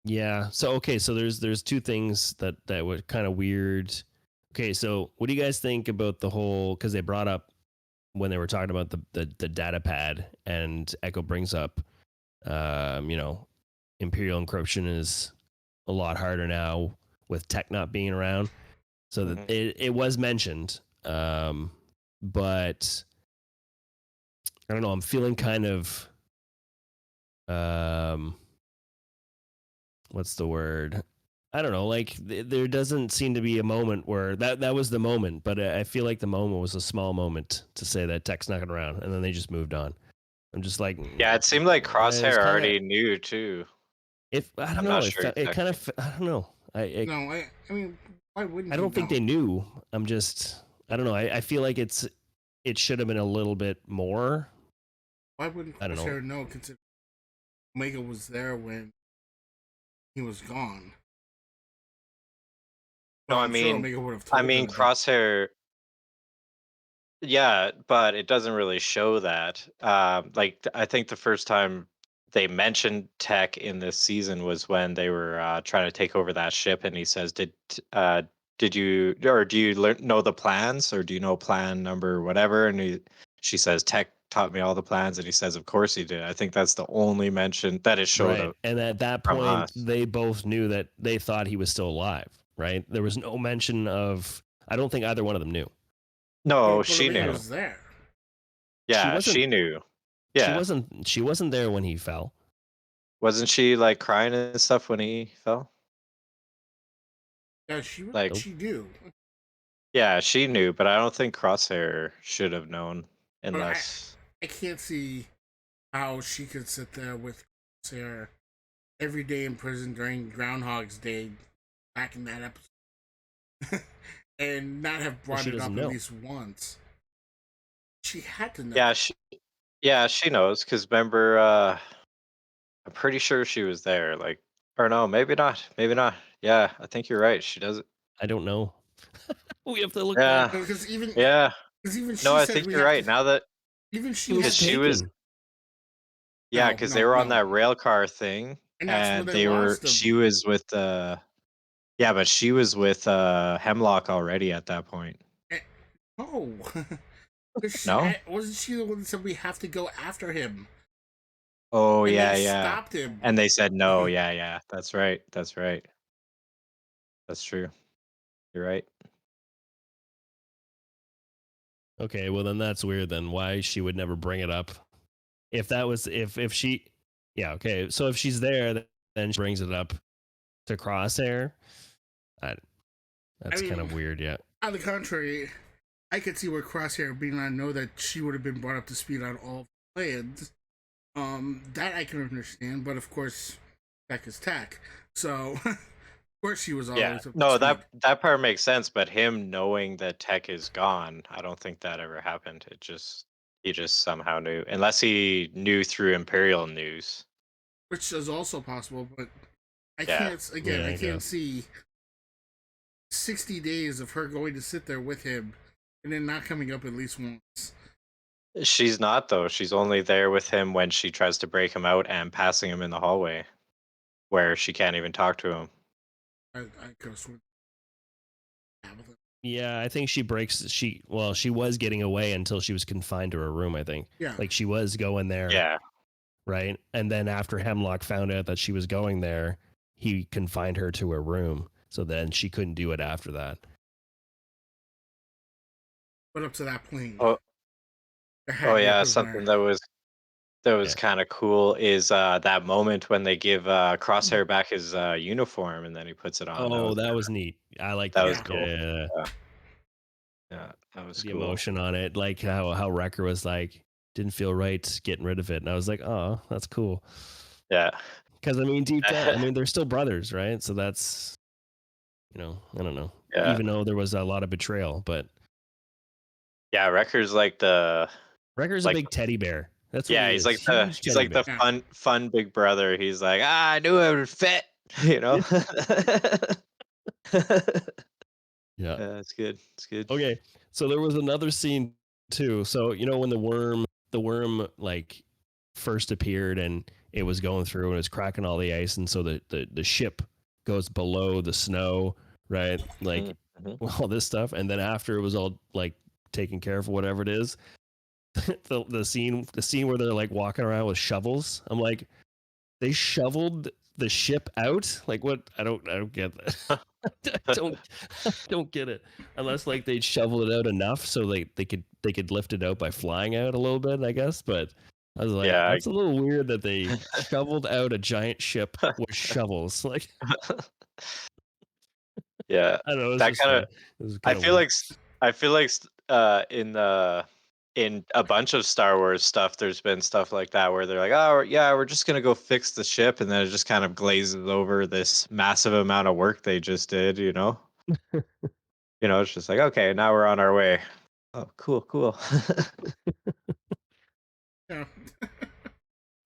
yeah. So okay, so there's two things that were kind of weird. Okay, so what do you guys think about the whole? Because they brought up when they were talking about the data pad, and Echo brings up, you know, Imperial encryption is a lot harder now with tech not being around. So that Mhm. it was mentioned, but I don't know. I'm feeling kind of um, what's the word? I don't know. Like there doesn't seem to be a moment where that was the moment, but I feel like the moment was a small moment to say that tech's not around, and then they just moved on. I'm just like, Yeah, it seemed like it's Crosshair kind of already knew too. if I don't I'm know. not sure It kind exactly. of I don't know. No, I mean, why I wouldn't you don't think know? they knew. I'm just I don't know. I feel like it should have been a little bit more. Why wouldn't I don't know. Crosshair know? Considering Omega was there when he was gone. So No, I'm sure Omega would have I told mean, her, but Crosshair. Yeah, but it doesn't really show that. I think the first time they mentioned Tech in this season was when they were trying to take over that ship, and he says, did you or do you know the plans, or do you know plan number whatever?" And she says, "Tech taught me all the plans," and he says, "Of course he did." I think that's the only mention that is showed Right. up And at that from point, us. they both knew that they thought he was still alive, right? There was no mention of, I don't think either one of them knew. No, but she Omega knew. was there. She Yeah, wasn't, she knew. she Yeah, wasn't, she wasn't there when he fell. wasn't she like crying and stuff when he fell? Yeah, Like, Nope. she knew. yeah, she knew, but I don't think Crosshair should have known But unless. I can't see how she could sit there with Sarah every day in prison during Groundhog's Day back in that episode and not have Well, brought she it doesn't up at know. least once. She had to know. Yeah, she knows because remember, I'm pretty sure she was there. Like, or no, maybe not, maybe not. Yeah, I think you're right. She does it. I don't know. We have to look back. Yeah, Because yeah. even No, she I says think we you're have to. right. Now that Even He she was because had to. she was, taken. yeah, No, because they no, were on no. that rail car thing, And that's where and they lost she him. was with yeah, but she was with Hemlock already at that point. Eh, no. No. Wasn't she the one that said we have to go after him? Oh And they yeah, yeah. stopped him. And they said no. Yeah, yeah. That's right. That's right. That's true. You're right. Okay, well then that's weird then. Why she would never bring it up. If that was if she yeah, okay. So if she's there, then she brings it up to Crosshair. I, I that's kind mean, of weird, yeah. on the contrary, I could see where Crosshair being on know that she would have been brought up to speed on all plans. That I can understand, but of course, tech is tech. So, of course, she was Yeah. always up to No, speed. that part makes sense, but him knowing that Tech is gone, I don't think that ever happened. He just somehow knew. Unless he knew through Imperial news. Which is also possible, but I Yeah. can't, again, Yeah, I I can't guess. see 60 days of her going to sit there with him and then not coming up at least once. She's not though. She's only there with him when she tries to break him out and passing him in the hallway where she can't even talk to him. I could have sworn. Yeah, I think she was getting away until she was confined to her room, I think. Yeah. Like she was going there, Yeah. right? And then after Hemlock found out that she was going there, he confined her to her room. So then she couldn't do it after that. But up to that point, Oh, there had oh to be a yeah, prisoner. something that was Yeah. kind of cool is that moment when they give Crosshair back his uniform and then he puts it on. Oh, that was neat. I like That that. was Yeah. cool. Yeah. Yeah, yeah, that was The cool. emotion on it, like how Wrecker was like, didn't feel right getting rid of it. And I was like, oh, that's cool. Yeah. Because I mean, deep down, I mean, they're still brothers, right? So that's, I don't know. Yeah. Even though there was a lot of betrayal, but Yeah, Wrecker's Wrecker's a like big teddy bear. That's what yeah, he he's is. like the Huge he's teddy like bear. the Yeah. fun big brother. He's like, I knew I would fit, you know. Yeah. Yeah, it's good. It's good. Okay. So there was another scene too. So when the worm like first appeared and it was going through and it was cracking all the ice, and so the ship goes below the snow, right? Like Mhm. all this stuff, and then after it was all like taken care of, whatever it is, the scene where they're like walking around with shovels. I'm like, they shoveled the ship out. Like what? I don't get that. I don't get it. Unless like they'd shovel it out enough so they could lift it out by flying out a little bit, I guess. But I was like, Yeah. that's a little weird that they shoveled out a giant ship with shovels. Like Yeah. I don't know, it was That just kind of funny. It was I kind of feel weird. like in a bunch of Star Wars stuff, there's been stuff like that where they're like, oh yeah, we're just gonna go fix the ship, and then it just kind of glazes over this massive amount of work they just did. It's just like, okay, now we're on our way. Oh, cool, cool. Yeah.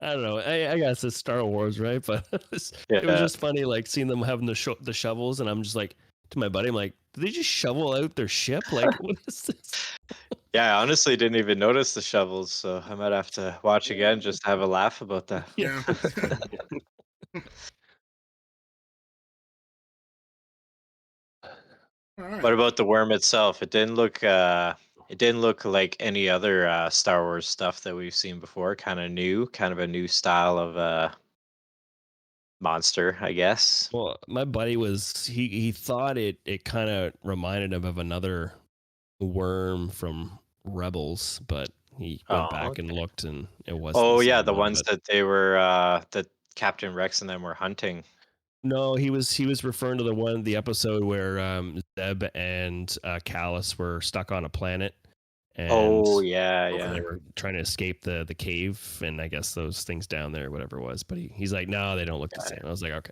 I don't know. I guess it's Star Wars, right? But it was Yeah. just funny, like seeing them having the shovels, and I'm just like, to my buddy. I'm like, did they just shovel out their ship? Like, what is this? Yeah, I honestly didn't even notice the shovels, so I might have to watch again just to have a laugh about that. Yeah. All right. What about the worm itself? It didn't look like any other Star Wars stuff that we've seen before. Kind of new, kind of a new style of monster, I guess. Well, my buddy was he thought it kind of reminded him of another worm from Rebels, but he went Oh, back and okay. looked, and it wasn't the Oh yeah, same the one. ones But that they were that Captain Rex and them were hunting. no, he was referring to the episode where Zeb and Callus were stuck on a planet, and Oh yeah, and yeah. they were trying to escape the cave, and I guess those things down there, whatever it was. But he's like, no, they don't look the same. I was like, okay,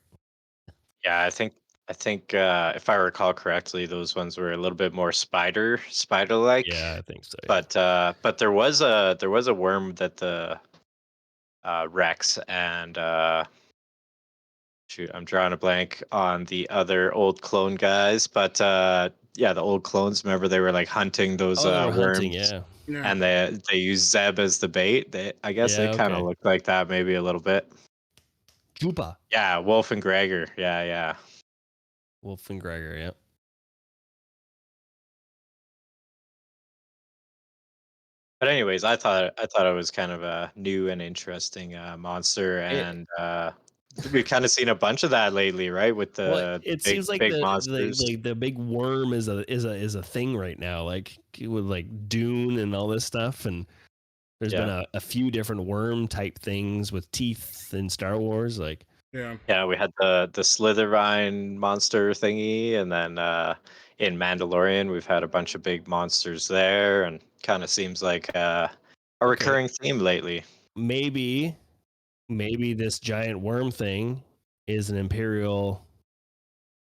Yeah, I think if I recall correctly, those ones were a little bit more spider-like. yeah, I think so. Yeah. But there was a worm that the Rex and shoot, I'm drawing a blank on the other old clone guys, but yeah, the old clones. Remember, they were like hunting those Oh, they were hunting. worms, Yeah. Yeah. and they used Zeb as the bait. I guess they Yeah. kind of Okay. looked like that, maybe a little bit. Juba. Yeah, Wolf and Gregor. Yeah, yeah. Wolf and Gregor. Yeah. But anyways, I thought it was kind of a new and interesting monster, It, and we've kind of seen a bunch of that lately, right? With well, the it big seems like big the monsters. the big worm is a thing right now. Like with like Dune and all this stuff, and there's been Yeah, a few different worm type things with teeth in Star Wars. Like, Yeah. yeah. We had the Slitherine monster thingy, and then in Mandalorian, we've had a bunch of big monsters there, and kind of seems like a okay, recurring theme lately. maybe this giant worm thing is an Imperial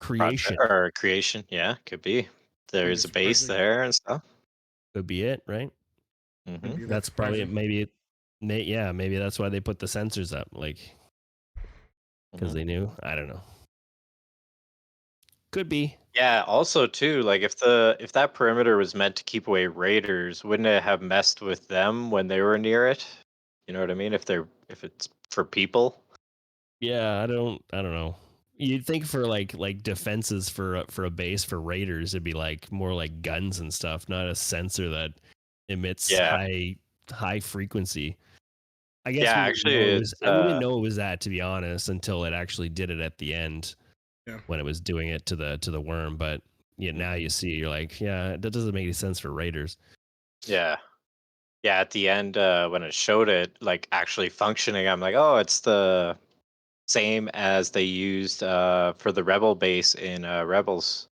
Project creation. or creation, yeah, could be. Wouldn't be There's a base surprising. there and stuff. Could be it, right? Wouldn't Hmm. be that That's probably surprising. it. Maybe yeah, maybe that's why they put the sensors up, like because Hmm. they knew. I don't know. Could be. Yeah, also too, like if that perimeter was meant to keep away raiders, wouldn't it have messed with them when they were near it? You know what I mean? If it's for people. Yeah, I don't know. You'd think for like defenses for a base for raiders, it'd be like more like guns and stuff, not a sensor that emits Yeah. high frequency. I guess Yeah, we didn't actually know it was. it's We didn't know it was that, to be honest, until it actually did it at the end Yeah. when it was doing it to the worm. But yeah, now you see, you're like, yeah, that doesn't make any sense for raiders. yeah. Yeah, at the end when it showed it like actually functioning, I'm like, "Oh, it's the same as they used for the Rebel base in Rebels."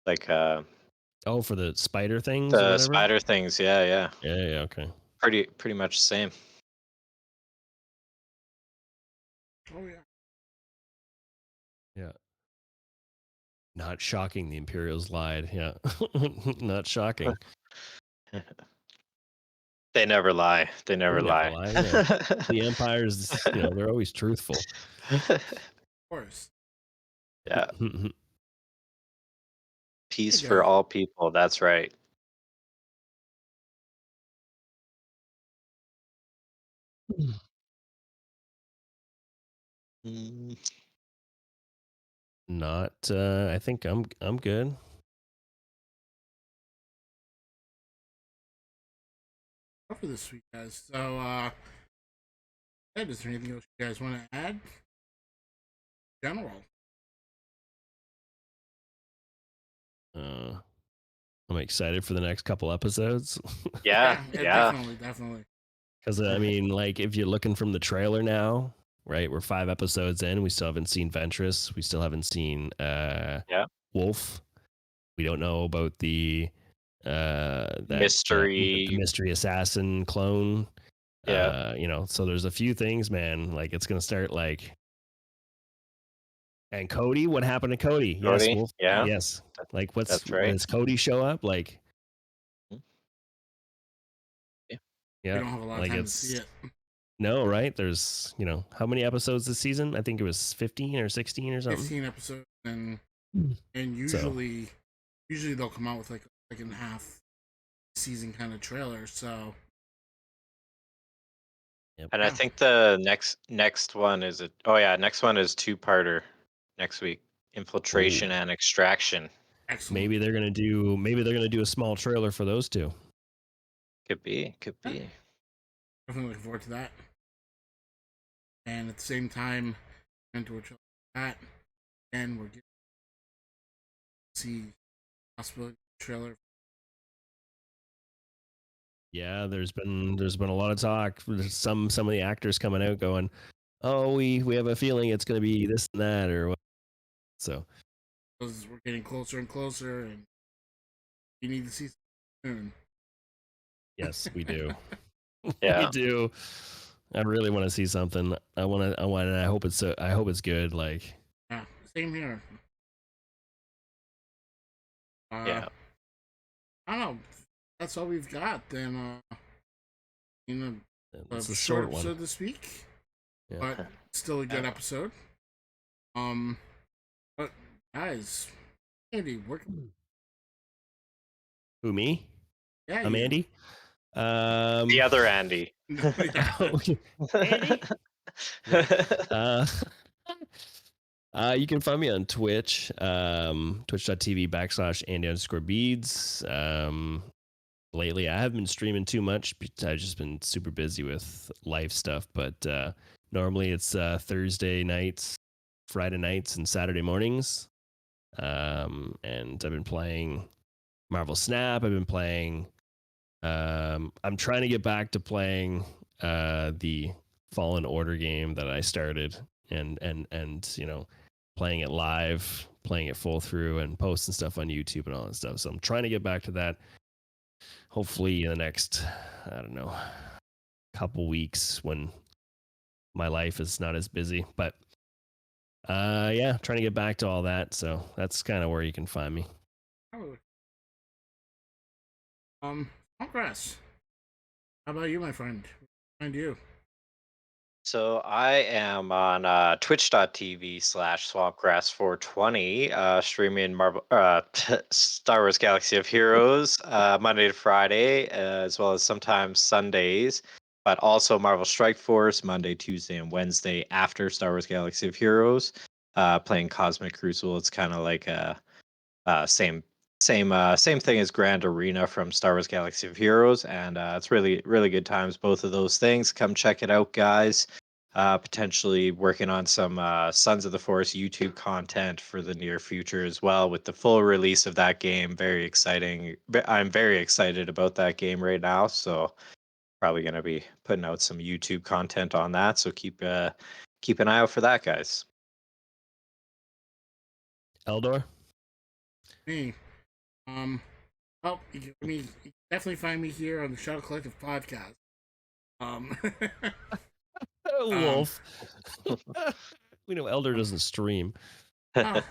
Like Oh, for the spider things or the whatever. spider things. Yeah, yeah. Yeah, yeah, okay. Pretty much the same. Oh yeah. Yeah. Not shocking. The Imperials lied. Yeah, not shocking. They never lie. They They never never lie. lie. Yeah, the Empires, they're always truthful. Of course. Yeah. Hey Peace for guys. all people. That's right. Mm, Not. I think I'm good. For this week, guys. So, is there anything else you guys want to add? General. Uh, I'm excited for the next couple episodes yeah, yeah, Definitely. because I mean, like, if you're looking from the trailer now, right? We're 5 episodes in. We still haven't seen Ventress. We still haven't seen yeah. Wolf. We don't know about the the Mystery. mystery assassin clone. Yeah. So there's a few things, man. Like it's gonna start like, and Cody, what happened to Cody? Yes, Cody. Wolf. Yeah, Yes. that- Like, that's right. does Cody show up? Like, Mm, yeah. We yeah, don't have a lot of like time to see it's it. no, right? There's how many episodes this season? I think it was 15 or 16 or something. 15 episodes and and So usually they'll come out with like a second half season kind of trailer. So yep. And I yeah, think the next one is next one is two-parter next week. Oh, Infiltration and extraction. excellent. maybe they're gonna do a small trailer for those two. Could be, could Yeah, be. definitely looking forward to that. And at the same time, into a trailer like that, and we're getting to see possibility trailer. Yeah, there's been a lot of talk. There's some of the actors coming out going, "Oh, we have a feeling it's going to be this and that," or what. So Because we're getting closer and closer, and you need to see soon. yes, we do. We Yeah. do. I really want to see something. And I hope it's good. Like, Yeah, same here. Uh, Yeah. I don't know. That's all we've got. Then, you know, it's a a short short one. episode this week, Yeah. but still a good Yeah. episode. Um, but guys, Andy, work. Who, me? Yeah, I'm you. Andy. The Um, other Andy. No, yeah. Andy. No. Uh, you can find me on Twitch, twitch.tv/Andy_beads. Lately, I haven't been streaming too much because I've just been super busy with life stuff. But normally it's Thursday nights, Friday nights, and Saturday mornings. And I've been playing Marvel Snap. I've been playing. I'm trying to get back to playing the Fallen Order game that I started, and playing it live, playing it full through, and posting stuff on YouTube and all that stuff. So I'm trying to get back to that. Hopefully in the next, I don't know, couple weeks when my life is not as busy. But yeah, trying to get back to all that. So that's kind of where you can find me. Oh, Congress. How about you, my friend? Find you. So I am on twitch.tv/swampgrass420, streaming Star Wars Galaxy of Heroes Monday to Friday, as well as sometimes Sundays, but also Marvel Strike Force Monday, Tuesday, and Wednesday after Star Wars Galaxy of Heroes. Playing Cosmic Crucible. It's kind of like a same thing as Grand Arena from Star Wars Galaxy of Heroes, and it's really good times. Both of those things. Come check it out, guys. Potentially working on some Sons of the Force YouTube content for the near future as well, with the full release of that game. Very exciting. I'm very excited about that game right now. So probably going to be putting out some YouTube content on that. So keep an eye out for that, guys. Eldor. Me. Well, you can definitely find me here on the Shadow Collective podcast. Um, um, Wolf. We know Elder doesn't stream. oh, I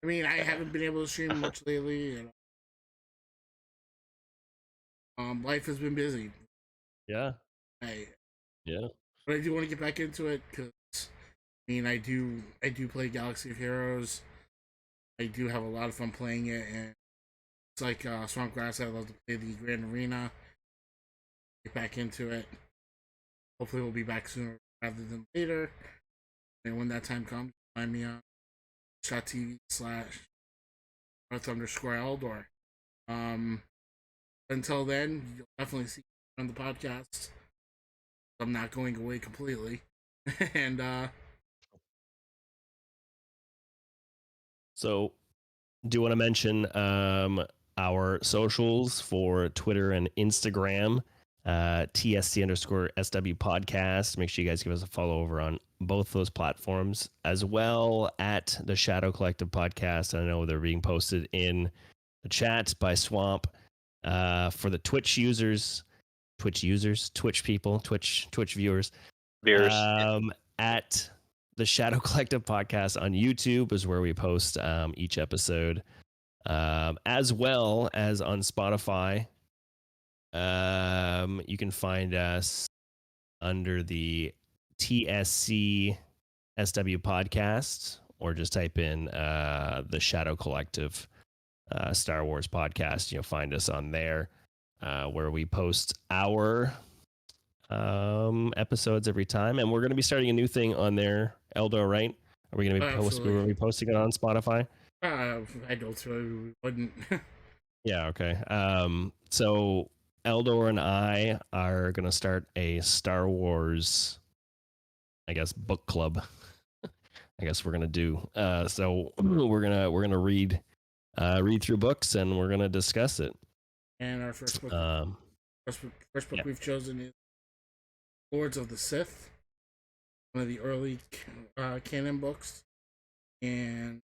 mean, I haven't been able to stream much lately. And, life has been busy. Yeah. I, Yeah. but I do want to get back into it because I mean, I do play Galaxy of Heroes. I do have a lot of fun playing it, and it's like Swamp Grass. I love to play the Grand Arena. Get back into it. Hopefully, we'll be back sooner rather than later. And when that time comes, find me on shot.tv/Earth_Eldor. Um, until then, you'll definitely see me on the podcast. I'm not going away completely, and So, do want to mention our socials for Twitter and Instagram, TSC_SW podcast. Make sure you guys give us a follow over on both those platforms, as well at the Shadow Collective podcast. I know they're being posted in the chat by Swamp. For the Twitch people, Twitch viewers, Viewers. at the Shadow Collective podcast on YouTube is where we post each episode, as well as on Spotify. You can find us under the TSC SW podcast or just type in the Shadow Collective Star Wars podcast. You'll find us on there, where we post our episodes every time. And we're going to be starting a new thing on there, Eldo, right? Are we going to be posting it on Spotify? I don't so we wouldn't. Yeah, okay. So Eldor and I are gonna start a Star Wars, I guess, book club. I guess we're gonna do. So we're gonna read through books and we're gonna discuss it. And our first book, first book Yeah. we've chosen is Lords of the Sith, one of the early canon books, and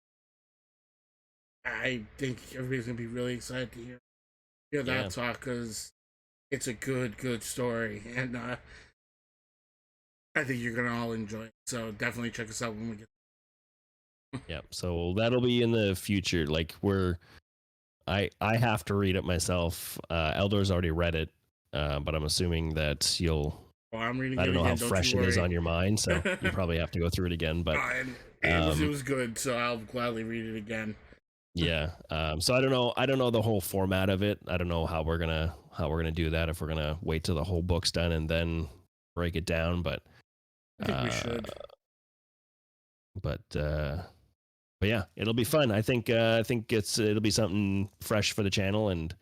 I think everybody's gonna be really excited to hear that talk, because it's a good story, and I think you're gonna all enjoy it. So definitely check us out when we get. Yeah, so that'll be in the future. Like I have to read it myself. Eldor's already read it, but I'm assuming that you'll. Well, I'm reading. I don't know again, how fresh it is on your mind, so you probably have to go through it again. But it was good, so I'll gladly read it again. Yeah. So I don't know the whole format of it. I don't know how we're gonna do that. If we're gonna wait till the whole book's done and then break it down, but I think we should. But yeah, it'll be fun. I think it'll be something fresh for the channel, and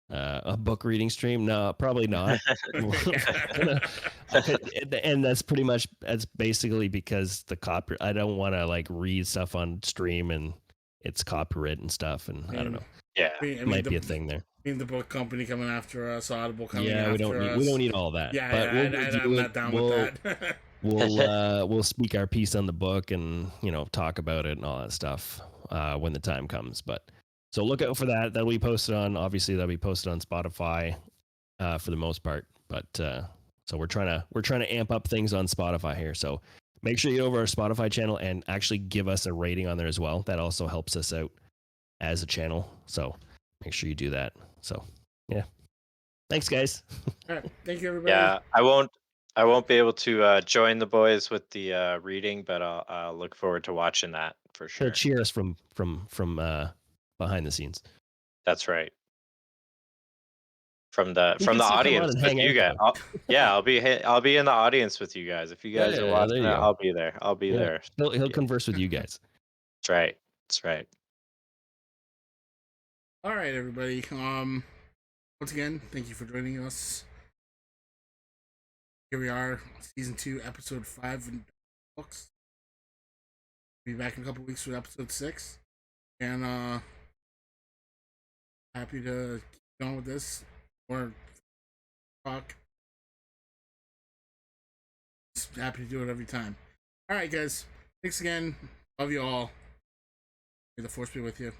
a book reading stream. No, probably not. And that's basically because the copy. I don't want to like read stuff on stream and it's copyright and stuff, and I don't know. Yeah, might be a thing there. The book company coming after us, Audible coming after us. We don't need all that. Yeah, but I'm not down with that. we'll speak our piece on the book and talk about it and all that stuff when the time comes. But so look out for that. That'll be posted on Spotify for the most part. But so we're trying to amp up things on Spotify here. So make sure you go over our Spotify channel and actually give us a rating on there as well. That also helps us out as a channel. So make sure you do that. So yeah, thanks guys. All right, thank you everybody. Yeah, I won't be able to join the boys with the reading, but I'll look forward to watching that for sure. He'll cheer us from behind the scenes. That's right. From the audience with you guys. I'll be in the audience with you guys. If you guys are watching, I'll be there. I'll be there. He'll converse with you guys. That's right. That's right. All right, everybody. Once again, thank you for joining us. Here we are, season 2, episode 5 in books. We'll be back in a couple weeks with episode 6, and happy to keep going with this or talk. Just happy to do it every time. All right, guys. Thanks again. Love you all. May the force be with you.